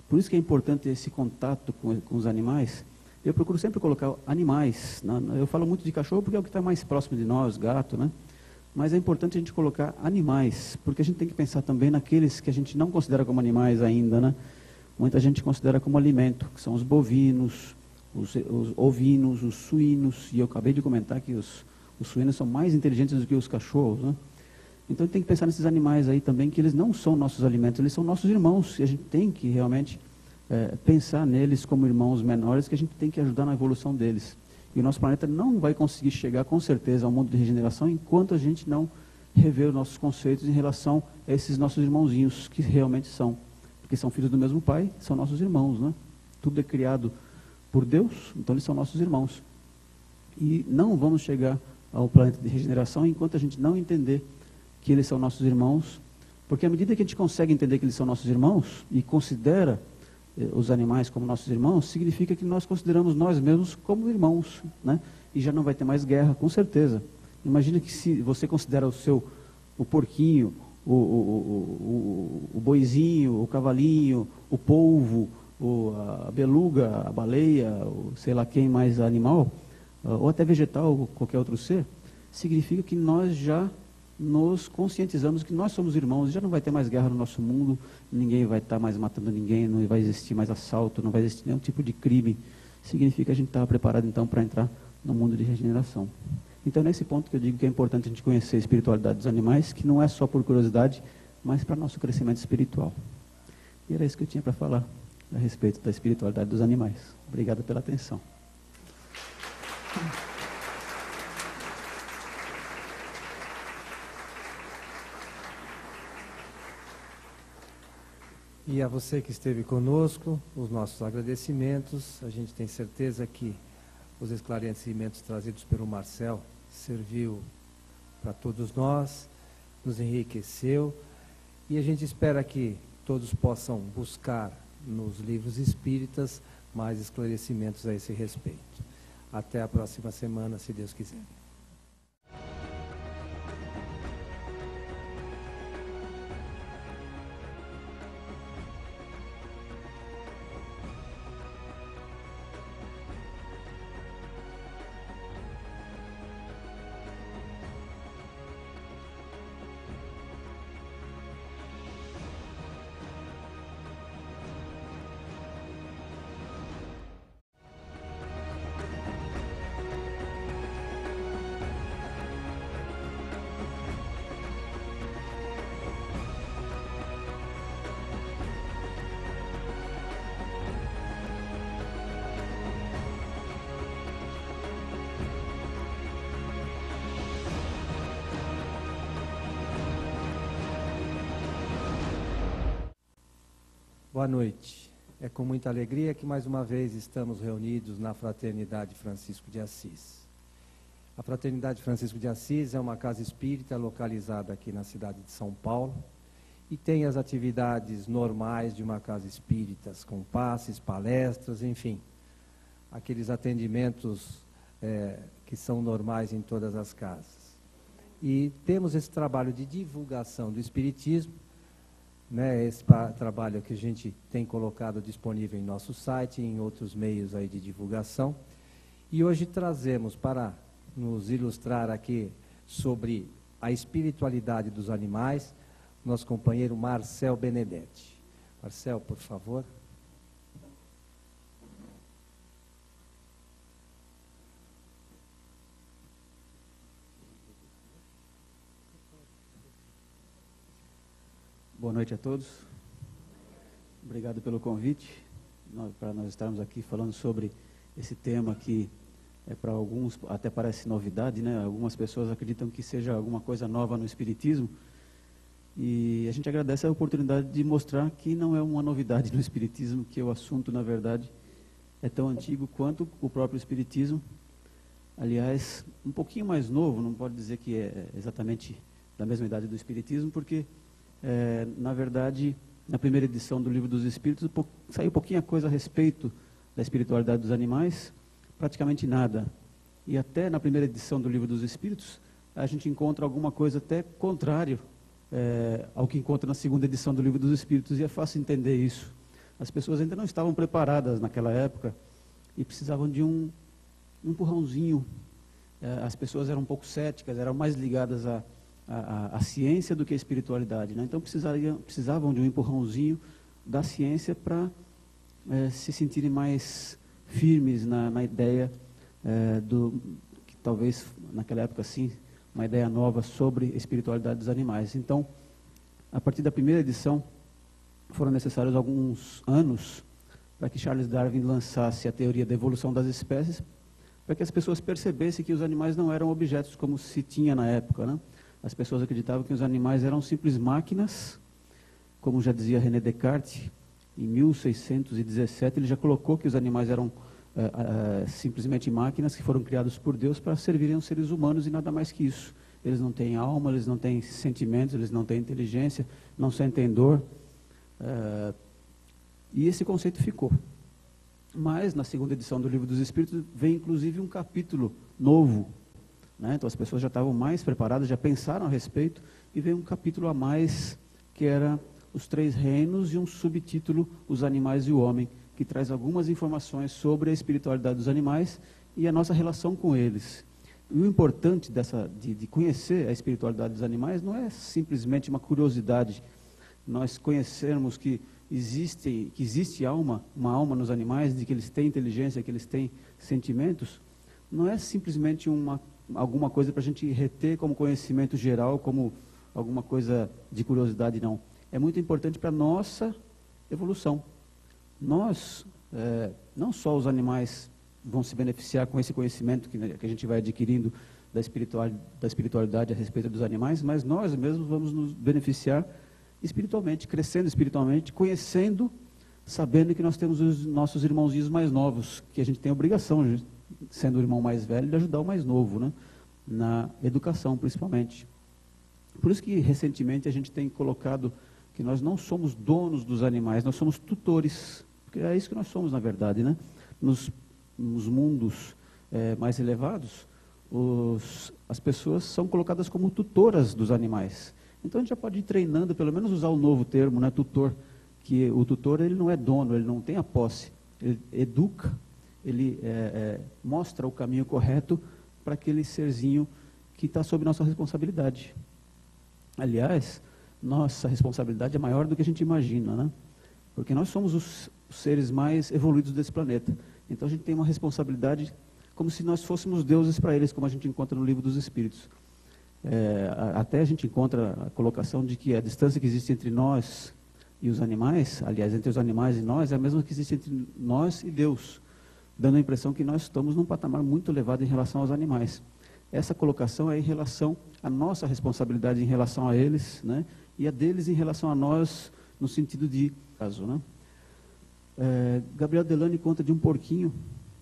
Por isso que é importante esse contato com os animais. Eu procuro sempre colocar animais, né? Eu falo muito de cachorro porque é o que está mais próximo de nós, gato, né? Mas é importante a gente colocar animais, porque a gente tem que pensar também naqueles que a gente não considera como animais ainda, né? Muita gente considera como alimento, que são os bovinos, os ovinos, os suínos, e eu acabei de comentar que os suínos são mais inteligentes do que os cachorros, né? Então a gente tem que pensar nesses animais aí também, que eles não são nossos alimentos, eles são nossos irmãos, e a gente tem que realmente pensar neles como irmãos menores, que a gente tem que ajudar na evolução deles. E o nosso planeta não vai conseguir chegar, com certeza, ao mundo de regeneração, enquanto a gente não rever os nossos conceitos em relação a esses nossos irmãozinhos, que realmente são. Porque são filhos do mesmo pai, são nossos irmãos, né? Tudo é criado por Deus, então eles são nossos irmãos. E não vamos chegar ao planeta de regeneração enquanto a gente não entender que eles são nossos irmãos, porque à medida que a gente consegue entender que eles são nossos irmãos e considera os animais como nossos irmãos, significa que nós consideramos nós mesmos como irmãos, né? E já não vai ter mais guerra, com certeza. Imagina que se você considera o porquinho, o boizinho, o cavalinho, o polvo, a beluga, a baleia, sei lá quem mais animal, ou até vegetal, ou qualquer outro ser, significa que nós já nos conscientizamos que nós somos irmãos, já não vai ter mais guerra no nosso mundo, ninguém vai estar mais matando ninguém, não vai existir mais assalto, não vai existir nenhum tipo de crime. Significa que a gente estava preparado então para entrar no mundo de regeneração. Então é nesse ponto que eu digo que é importante a gente conhecer a espiritualidade dos animais, que não é só por curiosidade, mas para nosso crescimento espiritual. E era isso que eu tinha para falar a respeito da espiritualidade dos animais. Obrigado pela atenção. E a você que esteve conosco, os nossos agradecimentos. A gente tem certeza que os esclarecimentos trazidos pelo Marcel serviu para todos nós, nos enriqueceu, e a gente espera que todos possam buscar nos livros espíritas mais esclarecimentos a esse respeito. Até a próxima semana, se Deus quiser. Boa noite. É com muita alegria que mais uma vez estamos reunidos na Fraternidade Francisco de Assis. A Fraternidade Francisco de Assis é uma casa espírita localizada aqui na cidade de São Paulo e tem as atividades normais de uma casa espírita, com passes, palestras, enfim, aqueles atendimentos que são normais em todas as casas. E temos esse trabalho de divulgação do espiritismo, né, esse trabalho que a gente tem colocado disponível em nosso site e em outros meios aí de divulgação. E hoje trazemos para nos ilustrar aqui sobre a espiritualidade dos animais, nosso companheiro Marcel Benedetti. Marcel, por favor. Boa noite a todos. Obrigado pelo convite, para nós estarmos aqui falando sobre esse tema que para alguns até parece novidade, né? Algumas pessoas acreditam que seja alguma coisa nova no Espiritismo. E a gente agradece a oportunidade de mostrar que não é uma novidade no Espiritismo, que o assunto, na verdade, é tão antigo quanto o próprio Espiritismo. Aliás, um pouquinho mais novo, não pode dizer que é exatamente da mesma idade do Espiritismo, porque, na verdade, na primeira edição do Livro dos Espíritos, saiu pouquinha coisa a respeito da espiritualidade dos animais, praticamente nada. E até na primeira edição do Livro dos Espíritos, a gente encontra alguma coisa até contrário ao que encontra na segunda edição do Livro dos Espíritos, e é fácil entender isso. As pessoas ainda não estavam preparadas naquela época e precisavam de um empurrãozinho. As pessoas eram um pouco céticas, eram mais ligadas à ciência do que à espiritualidade, né? Então precisavam de um empurrãozinho da ciência para se sentirem mais firmes na ideia que talvez naquela época sim, uma ideia nova sobre a espiritualidade dos animais. Então, a partir da primeira edição, foram necessários alguns anos para que Charles Darwin lançasse a teoria da evolução das espécies, para que as pessoas percebessem que os animais não eram objetos como se tinha na época, né? As pessoas acreditavam que os animais eram simples máquinas, como já dizia René Descartes, em 1617, ele já colocou que os animais eram simplesmente máquinas que foram criados por Deus para servirem aos seres humanos e nada mais que isso. Eles não têm alma, eles não têm sentimentos, eles não têm inteligência, não sentem dor. E esse conceito ficou. Mas, na segunda edição do Livro dos Espíritos, vem inclusive um capítulo novo, né? Então as pessoas já estavam mais preparadas, já pensaram a respeito, e veio um capítulo a mais, que era os 3 reinos, e um subtítulo, Os Animais e o Homem, que traz algumas informações sobre a espiritualidade dos animais e a nossa relação com eles. E o importante de conhecer a espiritualidade dos animais não é simplesmente uma curiosidade, nós conhecermos que existe uma alma nos animais, de que eles têm inteligência, que eles têm sentimentos, não é simplesmente alguma coisa para a gente reter como conhecimento geral, como alguma coisa de curiosidade, não. É muito importante para a nossa evolução. Nós, não só os animais vão se beneficiar com esse conhecimento que a gente vai adquirindo da espiritualidade a respeito dos animais, mas nós mesmos vamos nos beneficiar espiritualmente, crescendo espiritualmente, conhecendo, sabendo que nós temos os nossos irmãozinhos mais novos, que a gente tem a obrigação, sendo o irmão mais velho, de ajudar o mais novo, né? Na educação, principalmente. Por isso que, recentemente, a gente tem colocado que nós não somos donos dos animais, nós somos tutores, porque é isso que nós somos, na verdade, né? Nos mundos mais elevados, as pessoas são colocadas como tutoras dos animais. Então a gente já pode ir treinando, pelo menos usar o novo termo, né, tutor, que o tutor ele não é dono, ele não tem a posse, ele educa, ele mostra o caminho correto para aquele serzinho que está sob nossa responsabilidade. Aliás, nossa responsabilidade é maior do que a gente imagina, né? Porque nós somos os seres mais evoluídos desse planeta. Então a gente tem uma responsabilidade como se nós fôssemos deuses para eles, como a gente encontra no Livro dos Espíritos. Até a gente encontra a colocação de que a distância que existe entre nós e os animais, aliás, entre os animais e nós, é a mesma que existe entre nós e Deus, dando a impressão que nós estamos num patamar muito elevado em relação aos animais. Essa colocação é em relação à nossa responsabilidade em relação a eles, né? E a deles em relação a nós, no sentido de caso, né? Gabriel Delany conta de um porquinho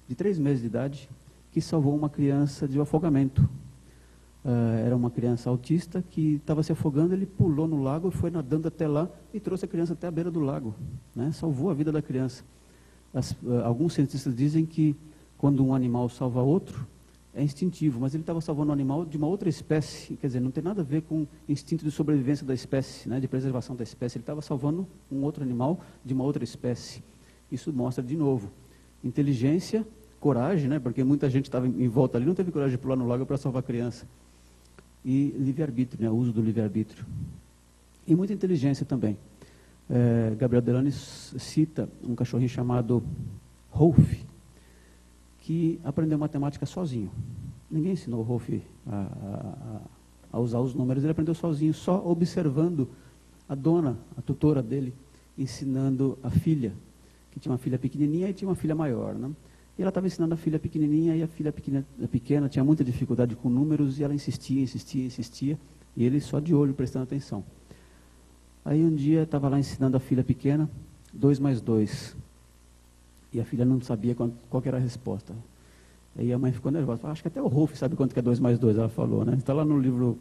de 3 meses de idade que salvou uma criança de um afogamento. Era uma criança autista que estava se afogando, ele pulou no lago, foi nadando até lá e trouxe a criança até a beira do lago, né? Salvou a vida da criança. Alguns cientistas dizem que quando um animal salva outro, é instintivo, mas ele estava salvando um animal de uma outra espécie, quer dizer, não tem nada a ver com instinto de sobrevivência da espécie, né, de preservação da espécie, ele estava salvando um outro animal de uma outra espécie. Isso mostra, de novo, inteligência, coragem, né, porque muita gente estava em volta ali, não teve coragem de pular no lago para salvar a criança. E livre-arbítrio, né, o uso do livre-arbítrio. E muita inteligência também. Gabriel Delany cita um cachorrinho chamado Rolf, que aprendeu matemática sozinho. Ninguém ensinou o Rolf a usar os números, ele aprendeu sozinho, só observando a dona, a tutora dele, ensinando a filha, que tinha uma filha pequenininha e tinha uma filha maior, né? E ela estava ensinando a filha pequenininha, e a filha pequena tinha muita dificuldade com números, e ela insistia, e ele só de olho, prestando atenção. Aí um dia estava lá ensinando a filha pequena, 2 mais 2. E a filha não sabia qual que era a resposta. Aí a mãe ficou nervosa. Acho que até o Rolf sabe quanto que é 2 mais 2, ela falou, né? Está lá no livro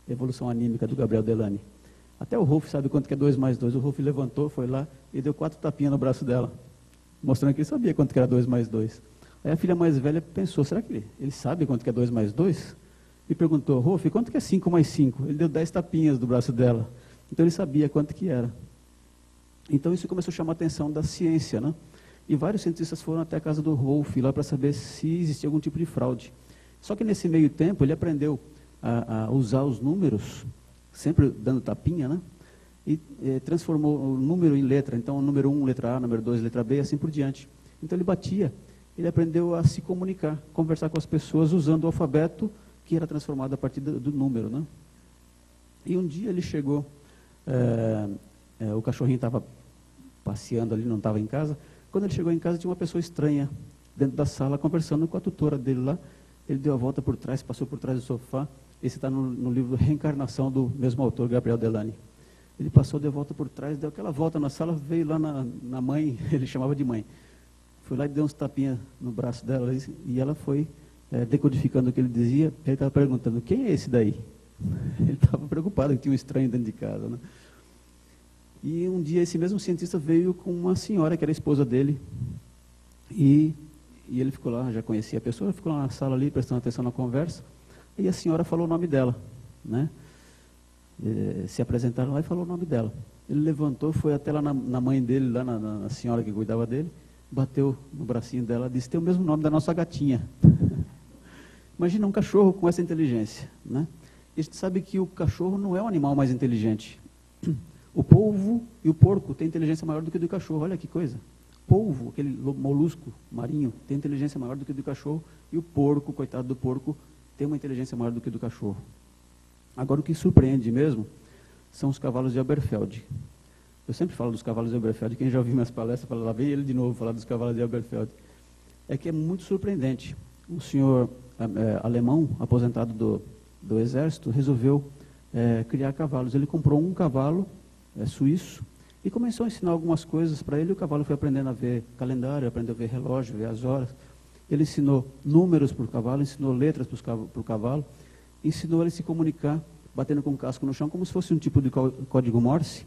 Evolução Anímica, do Gabriel Delany. Até o Rolf sabe quanto que é 2 mais 2. O Rolf levantou, foi lá e deu 4 tapinhas no braço dela, mostrando que ele sabia quanto que era 2 mais 2. Aí a filha mais velha pensou, será que ele sabe quanto que é 2 mais 2? E perguntou, Rolf, quanto que é 5 mais 5? Ele deu 10 tapinhas do braço dela. Então ele sabia quanto que era. Então isso começou a chamar a atenção da ciência, né? E vários cientistas foram até a casa do Rolf lá para saber se existia algum tipo de fraude. Só que nesse meio tempo ele aprendeu a usar os números, sempre dando tapinha, né? E transformou o número em letra. Então, o número 1, letra A, número 2, letra B, assim por diante. Então, ele batia, ele aprendeu a se comunicar, conversar com as pessoas usando o alfabeto que era transformado a partir do número, né? E um dia ele chegou, o cachorrinho estava passeando ali, não estava em casa. Quando ele chegou em casa, tinha uma pessoa estranha dentro da sala, conversando com a tutora dele lá. Ele deu a volta por trás, passou por trás do sofá. Esse está no livro Reencarnação, do mesmo autor, Gabriel Delany. Ele passou, deu a volta por trás, deu aquela volta na sala, veio lá na mãe, ele chamava de mãe. Foi lá e deu uns tapinhas no braço dela, e ela foi decodificando o que ele dizia. Ele estava perguntando, quem é esse daí? Ele estava preocupado que tinha um estranho dentro de casa, né? E um dia esse mesmo cientista veio com uma senhora que era a esposa dele, e ele ficou lá, já conhecia a pessoa, ficou lá na sala ali, prestando atenção na conversa, e a senhora falou o nome dela, né? Se apresentaram lá e falou o nome dela. Ele levantou, foi até lá na mãe dele, lá na senhora que cuidava dele, bateu no bracinho dela, disse, tem o mesmo nome da nossa gatinha. Imagina um cachorro com essa inteligência, né? E a gente sabe que o cachorro não é o animal mais inteligente. O polvo e o porco têm inteligência maior do que o do cachorro, olha que coisa. Polvo, aquele molusco marinho, tem inteligência maior do que o do cachorro, e o porco, coitado do porco, tem uma inteligência maior do que o do cachorro. Agora, o que surpreende mesmo são os cavalos de Elberfeld. Eu sempre falo dos cavalos de Elberfeld, quem já ouviu minhas palestras, fala, lá vem ele de novo falar dos cavalos de Elberfeld. É que é muito surpreendente. Um senhor alemão, aposentado do exército, resolveu criar cavalos. Ele comprou um cavalo suíço, e começou a ensinar algumas coisas para ele. O cavalo foi aprendendo a ver calendário, aprendeu a ver relógio, ver as horas. Ele ensinou números para o cavalo, ensinou letras para o cavalo, ensinou ele a se comunicar, batendo com o casco no chão, como se fosse um tipo de código Morse,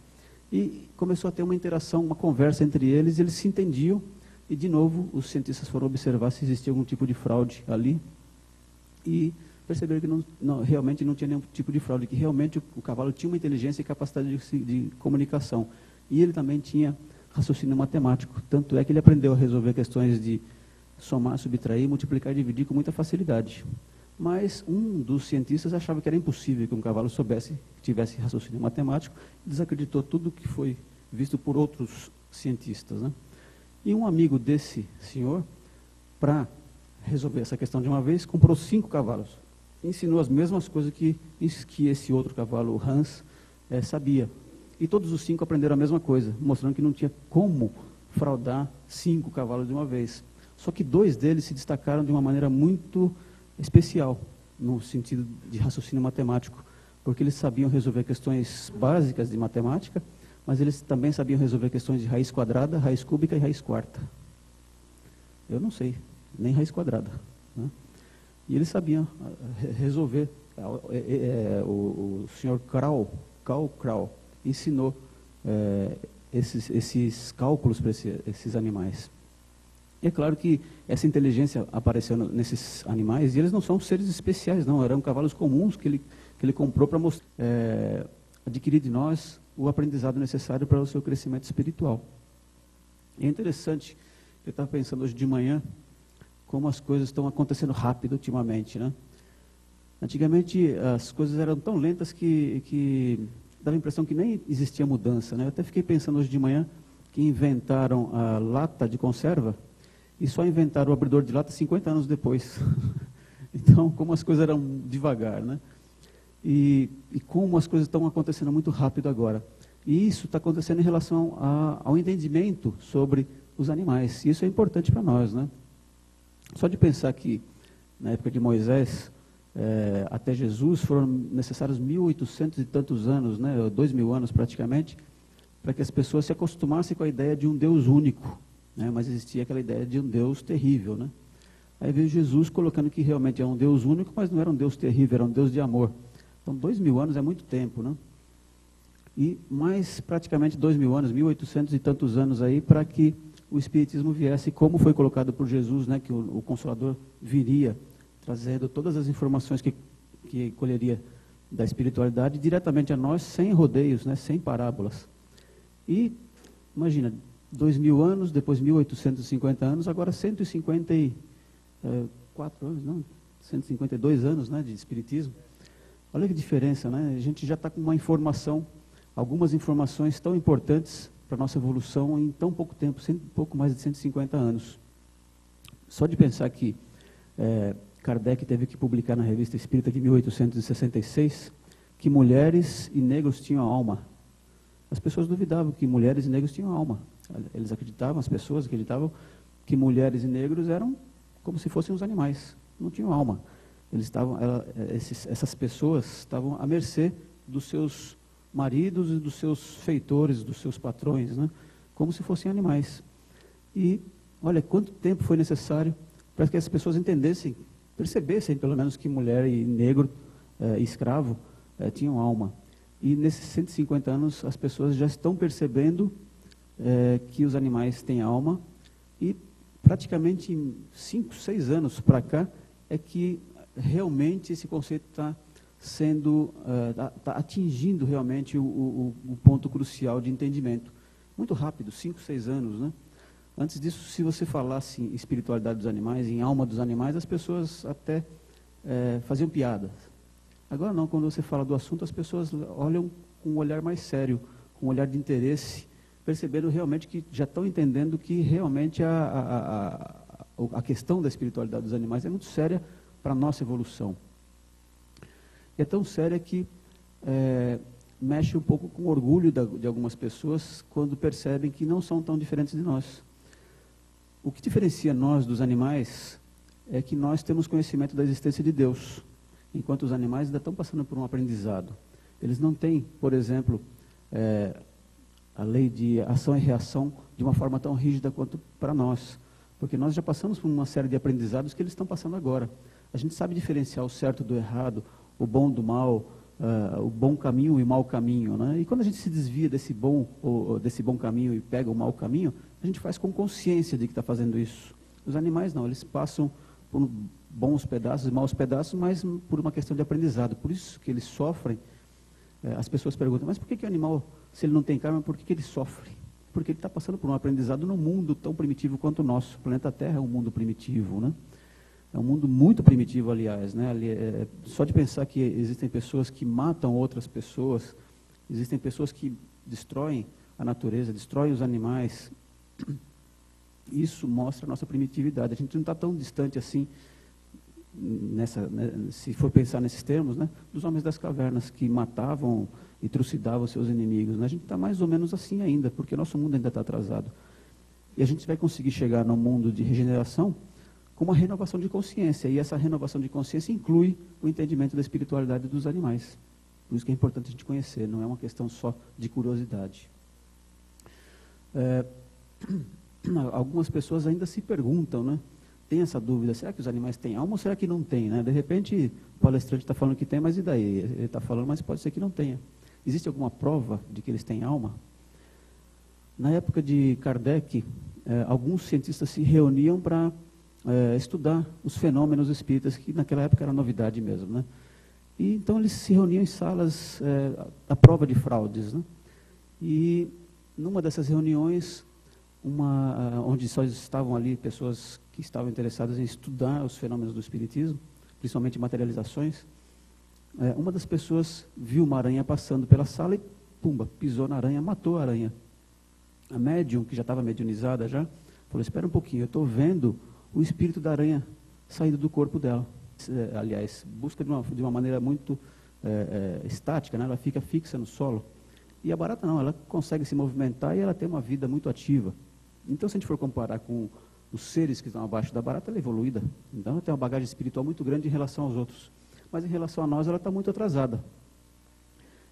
e começou a ter uma interação, uma conversa entre eles, eles se entendiam, e de novo os cientistas foram observar se existia algum tipo de fraude ali, e perceberam que realmente não tinha nenhum tipo de fraude, que realmente o cavalo tinha uma inteligência e capacidade de comunicação. E ele também tinha raciocínio matemático. Tanto é que ele aprendeu a resolver questões de somar, subtrair, multiplicar e dividir com muita facilidade. Mas um dos cientistas achava que era impossível que um cavalo tivesse raciocínio matemático, e desacreditou tudo que foi visto por outros cientistas, né? E um amigo desse senhor, para resolver essa questão de uma vez, comprou 5 cavalos. Ensinou as mesmas coisas que esse outro cavalo, o Hans, sabia. E todos os 5 aprenderam a mesma coisa, mostrando que não tinha como fraudar 5 cavalos de uma vez. Só que 2 deles se destacaram de uma maneira muito especial, no sentido de raciocínio matemático, porque eles sabiam resolver questões básicas de matemática, mas eles também sabiam resolver questões de raiz quadrada, raiz cúbica e raiz quarta. Eu não sei, nem raiz quadrada, né? E eles sabiam resolver. O senhor Karl Krau ensinou esses cálculos para esses animais. E é claro que essa inteligência apareceu nesses animais, e eles não são seres especiais, não, eram cavalos comuns que ele comprou para adquirir de nós o aprendizado necessário para o seu crescimento espiritual. E é interessante, eu estava pensando hoje de manhã, como as coisas estão acontecendo rápido ultimamente, né? Antigamente as coisas eram tão lentas que dava a impressão que nem existia mudança, né? Eu até fiquei pensando hoje de manhã que inventaram a lata de conserva e só inventaram o abridor de lata 50 anos depois. Então, como as coisas eram devagar, né? E como as coisas estão acontecendo muito rápido agora. E isso está acontecendo em relação ao entendimento sobre os animais. E isso é importante para nós, né? Só de pensar que, na época de Moisés, até Jesus, foram necessários 1.800 e tantos anos, né, 2.000 anos praticamente, para que as pessoas se acostumassem com a ideia de um Deus único, né? Mas existia aquela ideia de um Deus terrível, né? Aí veio Jesus colocando que realmente é um Deus único, mas não era um Deus terrível, era um Deus de amor. Então 2000 anos é muito tempo, né? E mais praticamente 2000 anos, 1800 e tantos anos aí, para que o Espiritismo viesse, como foi colocado por Jesus, né? Que o Consolador viria, trazendo todas as informações que colheria da espiritualidade diretamente a nós, sem rodeios, né? Sem parábolas. E, imagina, 2000 anos, depois 1850 anos, agora 154 anos, não, 152 anos, né, de Espiritismo. Olha que diferença, né? A gente já está com uma informação, algumas informações tão importantes para a nossa evolução em tão pouco tempo, pouco mais de 150 anos. Só de pensar que Kardec teve que publicar na Revista Espírita de 1866 que mulheres e negros tinham alma. As pessoas duvidavam que mulheres e negros tinham alma. Eles acreditavam, as pessoas acreditavam que mulheres e negros eram como se fossem os animais, não tinham alma. Essas pessoas estavam à mercê dos seus maridos e dos seus feitores, dos seus patrões, né? Como se fossem animais. E olha quanto tempo foi necessário para que as pessoas entendessem, percebessem pelo menos que mulher e negro e escravo tinham alma. E nesses 150 anos as pessoas já estão percebendo que os animais têm alma, e praticamente em 5, 6 anos para cá é que realmente esse conceito está sendo, está atingindo realmente o ponto crucial de entendimento. Muito rápido, 5, 6 anos, né? Antes disso, se você falasse em espiritualidade dos animais, em alma dos animais, as pessoas até faziam piadas. Agora não, quando você fala do assunto, as pessoas olham com um olhar mais sério, com um olhar de interesse, percebendo realmente que já estão entendendo que realmente a questão da espiritualidade dos animais é muito séria para a nossa evolução. E é tão séria que mexe um pouco com o orgulho de algumas pessoas quando percebem que não são tão diferentes de nós. O que diferencia nós dos animais é que nós temos conhecimento da existência de Deus, enquanto os animais ainda estão passando por um aprendizado. Eles não têm, por exemplo, a lei de ação e reação de uma forma tão rígida quanto para nós, porque nós já passamos por uma série de aprendizados que eles estão passando agora. A gente sabe diferenciar o certo do errado, o bom do mal, o bom caminho e o mau caminho, né? E quando a gente se desvia desse bom caminho e pega o mau caminho, a gente faz com consciência de que está fazendo isso. Os animais não, eles passam por bons pedaços e maus pedaços, mas por uma questão de aprendizado. Por isso que eles sofrem. As pessoas perguntam, mas por que o animal, se ele não tem karma, por que ele sofre? Porque ele está passando por um aprendizado num mundo tão primitivo quanto o nosso. O planeta Terra é um mundo primitivo, né? É um mundo muito primitivo, aliás, né? Só de pensar que existem pessoas que matam outras pessoas, existem pessoas que destroem a natureza, destroem os animais. Isso mostra a nossa primitividade. A gente não está tão distante assim, se for pensar nesses termos, né, dos homens das cavernas que matavam e trucidavam seus inimigos, né? A gente está mais ou menos assim ainda, porque o nosso mundo ainda está atrasado. E a gente vai conseguir chegar no mundo de regeneração com uma renovação de consciência, e essa renovação de consciência inclui o entendimento da espiritualidade dos animais. Por isso que é importante a gente conhecer, não é uma questão só de curiosidade. Algumas pessoas ainda se perguntam, né? Tem essa dúvida, será que os animais têm alma ou será que não tem, né? De repente o palestrante está falando que tem, mas e daí? Ele está falando, mas pode ser que não tenha. Existe alguma prova de que eles têm alma? Na época de Kardec, alguns cientistas se reuniam para estudar os fenômenos espíritas, que naquela época era novidade mesmo, né? E então eles se reuniam em salas à prova de fraudes, né? E numa dessas reuniões, onde só estavam ali pessoas que estavam interessadas em estudar os fenômenos do espiritismo, principalmente materializações, uma das pessoas viu uma aranha passando pela sala e, pumba, pisou na aranha, matou a aranha. A médium, que já estava mediunizada já, falou, espera um pouquinho, eu estou vendo o espírito da aranha saindo do corpo dela. Aliás, busca de uma maneira muito estática, né? Ela fica fixa no solo. E a barata não, ela consegue se movimentar e ela tem uma vida muito ativa. Então, se a gente for comparar com os seres que estão abaixo da barata, ela é evoluída. Então, ela tem uma bagagem espiritual muito grande em relação aos outros. Mas em relação a nós, ela está muito atrasada.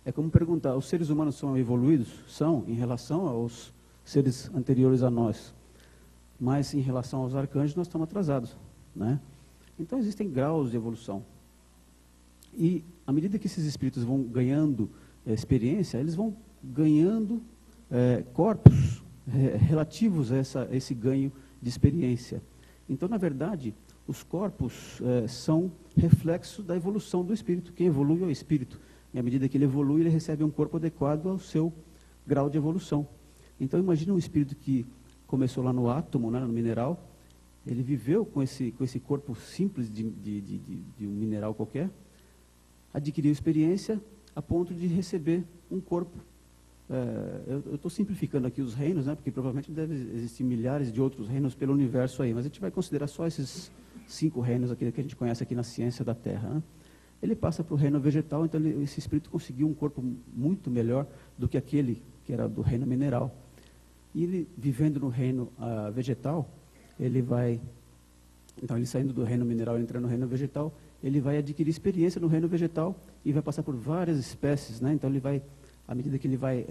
É como perguntar, os seres humanos são evoluídos? São, em relação aos seres anteriores a nós. mas em relação aos arcanjos nós estamos atrasados, né? Então existem graus de evolução. E à medida que esses espíritos vão ganhando experiência, eles vão ganhando corpos relativos a esse ganho de experiência. Então, na verdade, os corpos são reflexos da evolução do espírito. Quem evolui é o espírito. E à medida que ele evolui, ele recebe um corpo adequado ao seu grau de evolução. Então, imagina um espírito que começou lá no átomo, né, no mineral, ele viveu com esse corpo simples de um mineral qualquer, adquiriu experiência a ponto de receber um corpo. Eu estou simplificando aqui os reinos, né, porque provavelmente deve existir milhares de outros reinos pelo universo aí, mas a gente vai considerar só esses 5 reinos aqui que a gente conhece aqui na ciência da Terra, né? Ele passa para o reino vegetal, então esse espírito conseguiu um corpo muito melhor do que aquele que era do reino mineral. E ele, vivendo no reino vegetal, então ele saindo do reino mineral e entrando no reino vegetal, ele vai adquirir experiência no reino vegetal e vai passar por várias espécies, né? Então ele vai, à medida que ele vai,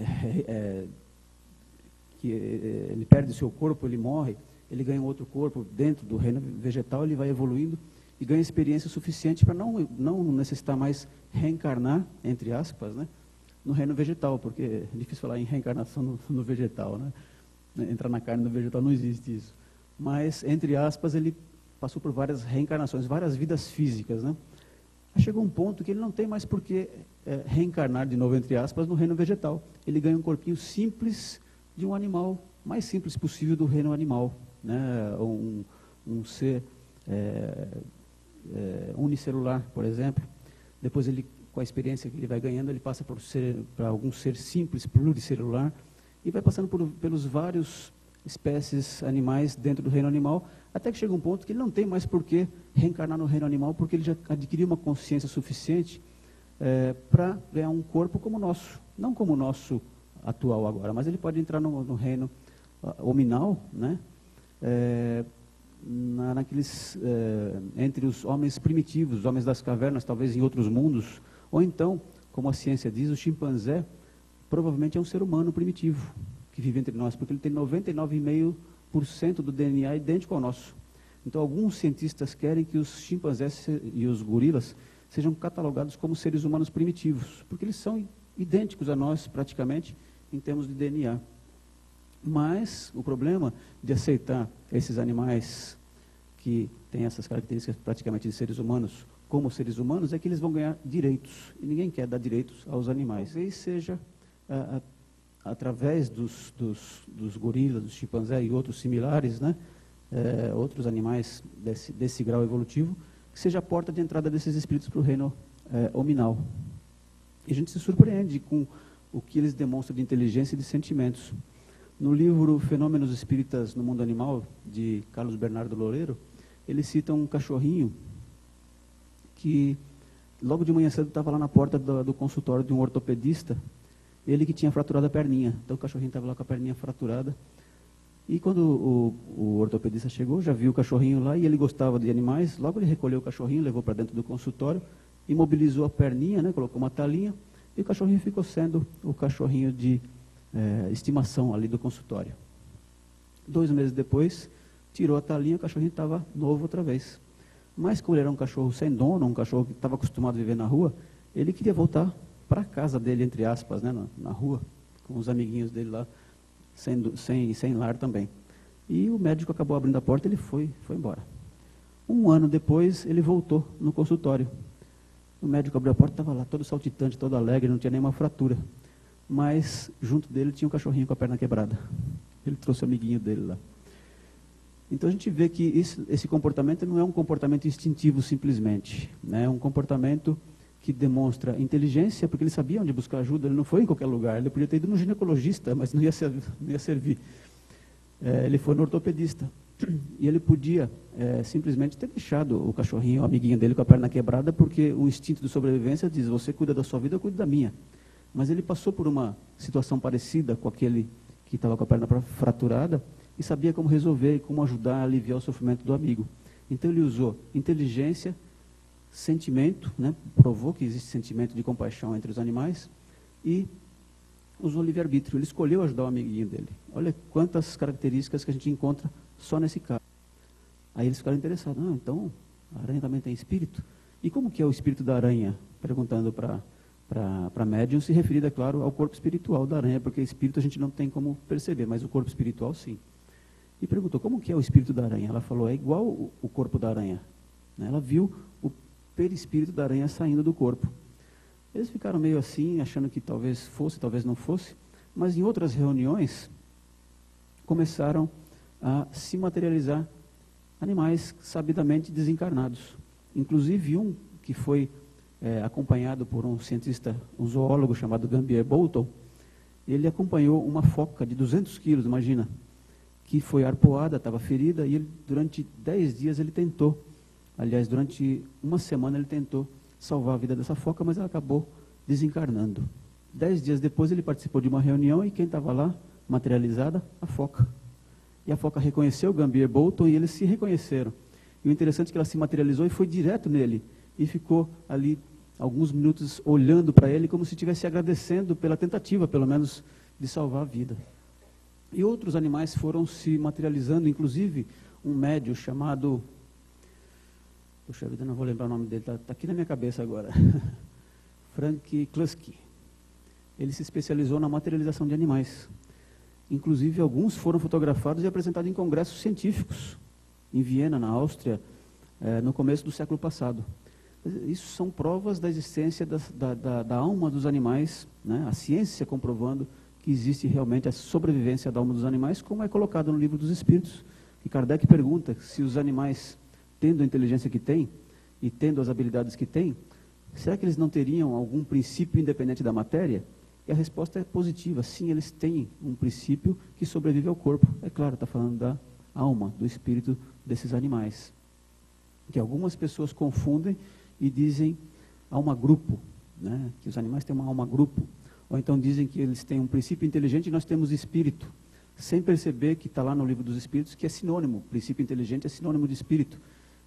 ele perde o seu corpo, ele morre, ele ganha um outro corpo dentro do reino vegetal, ele vai evoluindo e ganha experiência suficiente para não necessitar mais reencarnar, entre aspas, né, no reino vegetal, porque é difícil falar em reencarnação no vegetal, né? Entrar na carne do vegetal não existe isso. Mas, entre aspas, ele passou por várias reencarnações, várias vidas físicas, né? Chegou um ponto que ele não tem mais por que reencarnar de novo, entre aspas, no reino vegetal. Ele ganha um corpinho simples de um animal, mais simples possível do reino animal, né? Um ser unicelular, por exemplo. Depois ele, com a experiência que ele vai ganhando, ele passa para algum ser simples, pluricelular, e vai passando pelos vários espécies animais dentro do reino animal, até que chega um ponto que ele não tem mais por que reencarnar no reino animal, porque ele já adquiriu uma consciência suficiente para ganhar um corpo como o nosso, não como o nosso atual agora, mas ele pode entrar no reino hominal, né? Entre os homens primitivos, os homens das cavernas, talvez em outros mundos, ou então, como a ciência diz, o chimpanzé provavelmente é um ser humano primitivo, que vive entre nós, porque ele tem 99,5% do DNA idêntico ao nosso. Então, alguns cientistas querem que os chimpanzés e os gorilas sejam catalogados como seres humanos primitivos, porque eles são idênticos a nós, praticamente, em termos de DNA. Mas o problema de aceitar esses animais que têm essas características praticamente de seres humanos como seres humanos é que eles vão ganhar direitos. E ninguém quer dar direitos aos animais. Talvez seja através dos gorilas, dos chimpanzés e outros similares, né? Outros animais desse grau evolutivo, que seja a porta de entrada desses espíritos para o reino hominal. E a gente se surpreende com o que eles demonstram de inteligência e de sentimentos. No livro Fenômenos Espíritas no Mundo Animal, de Carlos Bernardo Loureiro, ele cita um cachorrinho que, logo de manhã cedo, estava lá na porta do consultório de um ortopedista, ele que tinha fraturado a perninha. Então o cachorrinho estava lá com a perninha fraturada. E quando o ortopedista chegou, já viu o cachorrinho lá e ele gostava de animais. Logo ele recolheu o cachorrinho, levou para dentro do consultório, imobilizou a perninha, né, colocou uma talinha, e o cachorrinho ficou sendo o cachorrinho de estimação ali do consultório. 2 meses depois, tirou a talinha, o cachorrinho estava novo outra vez. Mas como ele era um cachorro sem dono, um cachorro que estava acostumado a viver na rua, ele queria voltar para a casa dele, entre aspas, né, na rua, com os amiguinhos dele lá, sem lar também. E o médico acabou abrindo a porta e ele foi embora. 1 ano depois, ele voltou no consultório. O médico abriu a porta, estava lá todo saltitante, todo alegre, não tinha nenhuma fratura. Mas junto dele tinha um cachorrinho com a perna quebrada. Ele trouxe o amiguinho dele lá. Então a gente vê que esse comportamento não é um comportamento instintivo simplesmente, né? É um comportamento que demonstra inteligência, porque ele sabia onde buscar ajuda, ele não foi em qualquer lugar, ele podia ter ido no ginecologista, mas não ia servir. Ele foi no ortopedista. E ele podia simplesmente ter deixado o cachorrinho, o amiguinho dele com a perna quebrada, porque o instinto de sobrevivência diz, você cuida da sua vida, eu cuido da minha. Mas ele passou por uma situação parecida com aquele que estava com a perna fraturada e sabia como resolver e como ajudar a aliviar o sofrimento do amigo. Então ele usou inteligência, sentimento, né, provou que existe sentimento de compaixão entre os animais e usou livre-arbítrio, ele escolheu ajudar o amiguinho dele. Olha quantas características que a gente encontra só nesse caso. Aí eles ficaram interessados. Ah, então, a aranha também tem espírito? E como que é o espírito da aranha? Perguntando para a médium, se referindo, é claro, ao corpo espiritual da aranha, porque espírito a gente não tem como perceber, mas o corpo espiritual sim. E perguntou, como que é o espírito da aranha? Ela falou, é igual o corpo da aranha. Ela viu o perispírito da aranha saindo do corpo. Eles ficaram meio assim, achando que talvez fosse, talvez não fosse, mas em outras reuniões começaram a se materializar animais sabidamente desencarnados. Inclusive um que foi acompanhado por um cientista, um zoólogo chamado Gambier Bolton, ele acompanhou uma foca de 200 quilos, imagina, que foi arpoada, estava ferida, e ele, durante 10 dias ele tentou, aliás, durante uma semana ele tentou salvar a vida dessa foca, mas ela acabou desencarnando. 10 dias depois ele participou de uma reunião e quem estava lá, materializada, a foca. E a foca reconheceu o Gambier Bolton e eles se reconheceram. E o interessante é que ela se materializou e foi direto nele. E ficou ali alguns minutos olhando para ele como se estivesse agradecendo pela tentativa, pelo menos, de salvar a vida. E outros animais foram se materializando, inclusive um médium chamado... Puxa vida, não vou lembrar o nome dele, está aqui na minha cabeça agora. Frank Kluski. Ele se especializou na materialização de animais. Inclusive, alguns foram fotografados e apresentados em congressos científicos, em Viena, na Áustria, no começo do século passado. Isso são provas da existência da alma dos animais, né? A ciência comprovando que existe realmente a sobrevivência da alma dos animais, como é colocado no Livro dos Espíritos, que Kardec pergunta se os animais, tendo a inteligência que têm e tendo as habilidades que têm, será que eles não teriam algum princípio independente da matéria? E a resposta é positiva, sim, eles têm um princípio que sobrevive ao corpo. É claro, está falando da alma, do espírito desses animais. Que algumas pessoas confundem e dizem alma-grupo, né? Que os animais têm uma alma-grupo. Ou então dizem que eles têm um princípio inteligente e nós temos espírito, sem perceber que está lá no Livro dos Espíritos que é sinônimo, princípio inteligente é sinônimo de espírito.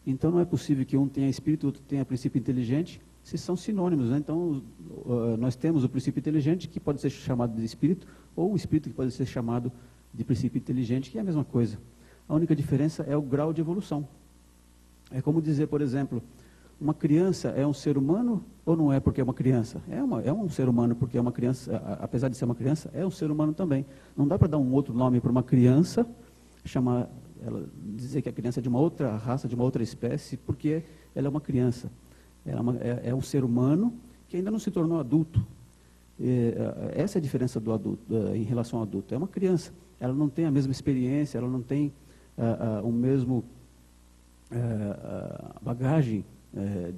Então não é possível que um tenha espírito e outro tenha princípio inteligente, se são sinônimos, né? Então nós temos o princípio inteligente, que pode ser chamado de espírito, ou o espírito que pode ser chamado de princípio inteligente, que é a mesma coisa. A única diferença é o grau de evolução. É como dizer, por exemplo, uma criança é um ser humano ou não é porque é uma criança? É um ser humano porque é uma criança, apesar de ser uma criança, é um ser humano também. Não dá para dar um outro nome para uma criança, dizer que a criança é de uma outra raça, de uma outra espécie, porque ela é uma criança. É um ser humano que ainda não se tornou adulto. Essa é a diferença do adulto em relação ao adulto. É uma criança, ela não tem a mesma experiência, ela não tem o mesmo bagagem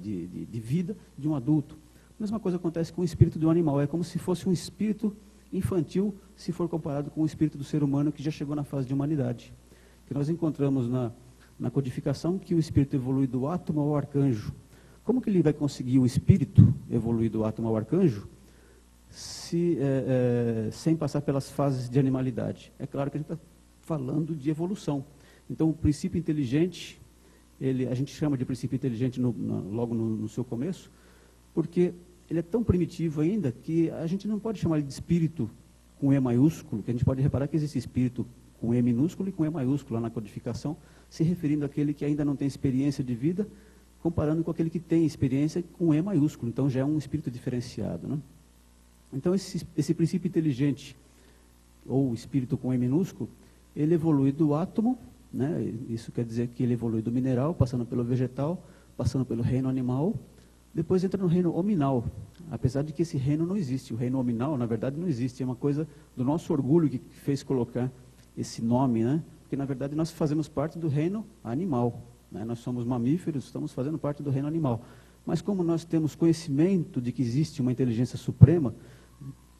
de vida de um adulto. A mesma coisa acontece com o espírito do animal. É como se fosse um espírito infantil, se for comparado com o espírito do ser humano que já chegou na fase de humanidade. Que nós encontramos na codificação que o espírito evolui do átomo ao arcanjo. Como que ele vai conseguir o espírito evoluir do átomo ao arcanjo sem passar pelas fases de animalidade? É claro que a gente está falando de evolução. Então, o princípio inteligente, a gente chama de princípio inteligente logo no seu começo, porque ele é tão primitivo ainda que a gente não pode chamar ele de espírito com E maiúsculo, que a gente pode reparar que existe espírito com E minúsculo e com E maiúsculo lá na codificação, se referindo àquele que ainda não tem experiência de vida, comparando com aquele que tem experiência com E maiúsculo. Então já é um espírito diferenciado, né? Então esse princípio inteligente, ou espírito com E minúsculo, ele evolui do átomo, né? Isso quer dizer que ele evolui do mineral, passando pelo vegetal, passando pelo reino animal, depois entra no reino hominal, apesar de que esse reino não existe. O reino hominal, na verdade, não existe. É uma coisa do nosso orgulho que fez colocar esse nome, né? Porque, na verdade, nós fazemos parte do reino animal, né? Nós somos mamíferos, estamos fazendo parte do reino animal. Mas como nós temos conhecimento de que existe uma inteligência suprema,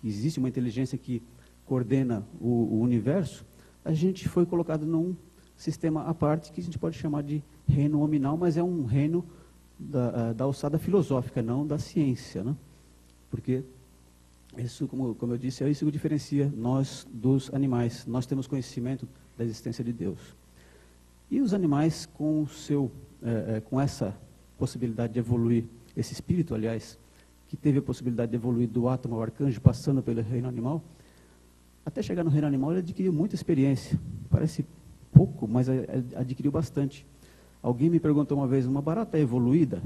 existe uma inteligência que coordena o universo, a gente foi colocado num sistema à parte que a gente pode chamar de reino hominal, mas é um reino da alçada filosófica, não da ciência, né? Porque isso, como eu disse, é isso que diferencia nós dos animais. Nós temos conhecimento da existência de Deus. E os animais, com essa possibilidade de evoluir, esse espírito, aliás, que teve a possibilidade de evoluir do átomo ao arcanjo, passando pelo reino animal, Até chegar no reino animal, ele adquiriu muita experiência. Parece pouco, mas adquiriu bastante. Alguém me perguntou uma vez, uma barata é evoluída?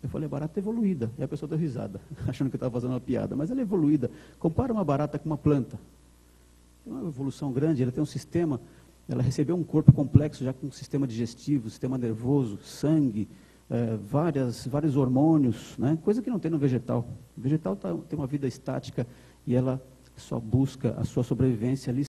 Eu falei, barata é evoluída. E a pessoa deu risada, achando que eu estava fazendo uma piada. Mas ela é evoluída. Compara uma barata com uma planta. Tem uma evolução grande, ela tem um sistema, ela recebeu um corpo complexo, já com um sistema digestivo, sistema nervoso, sangue, vários hormônios, né? Coisa que não tem no vegetal. O vegetal tem uma vida estática e ela só busca a sua sobrevivência ali.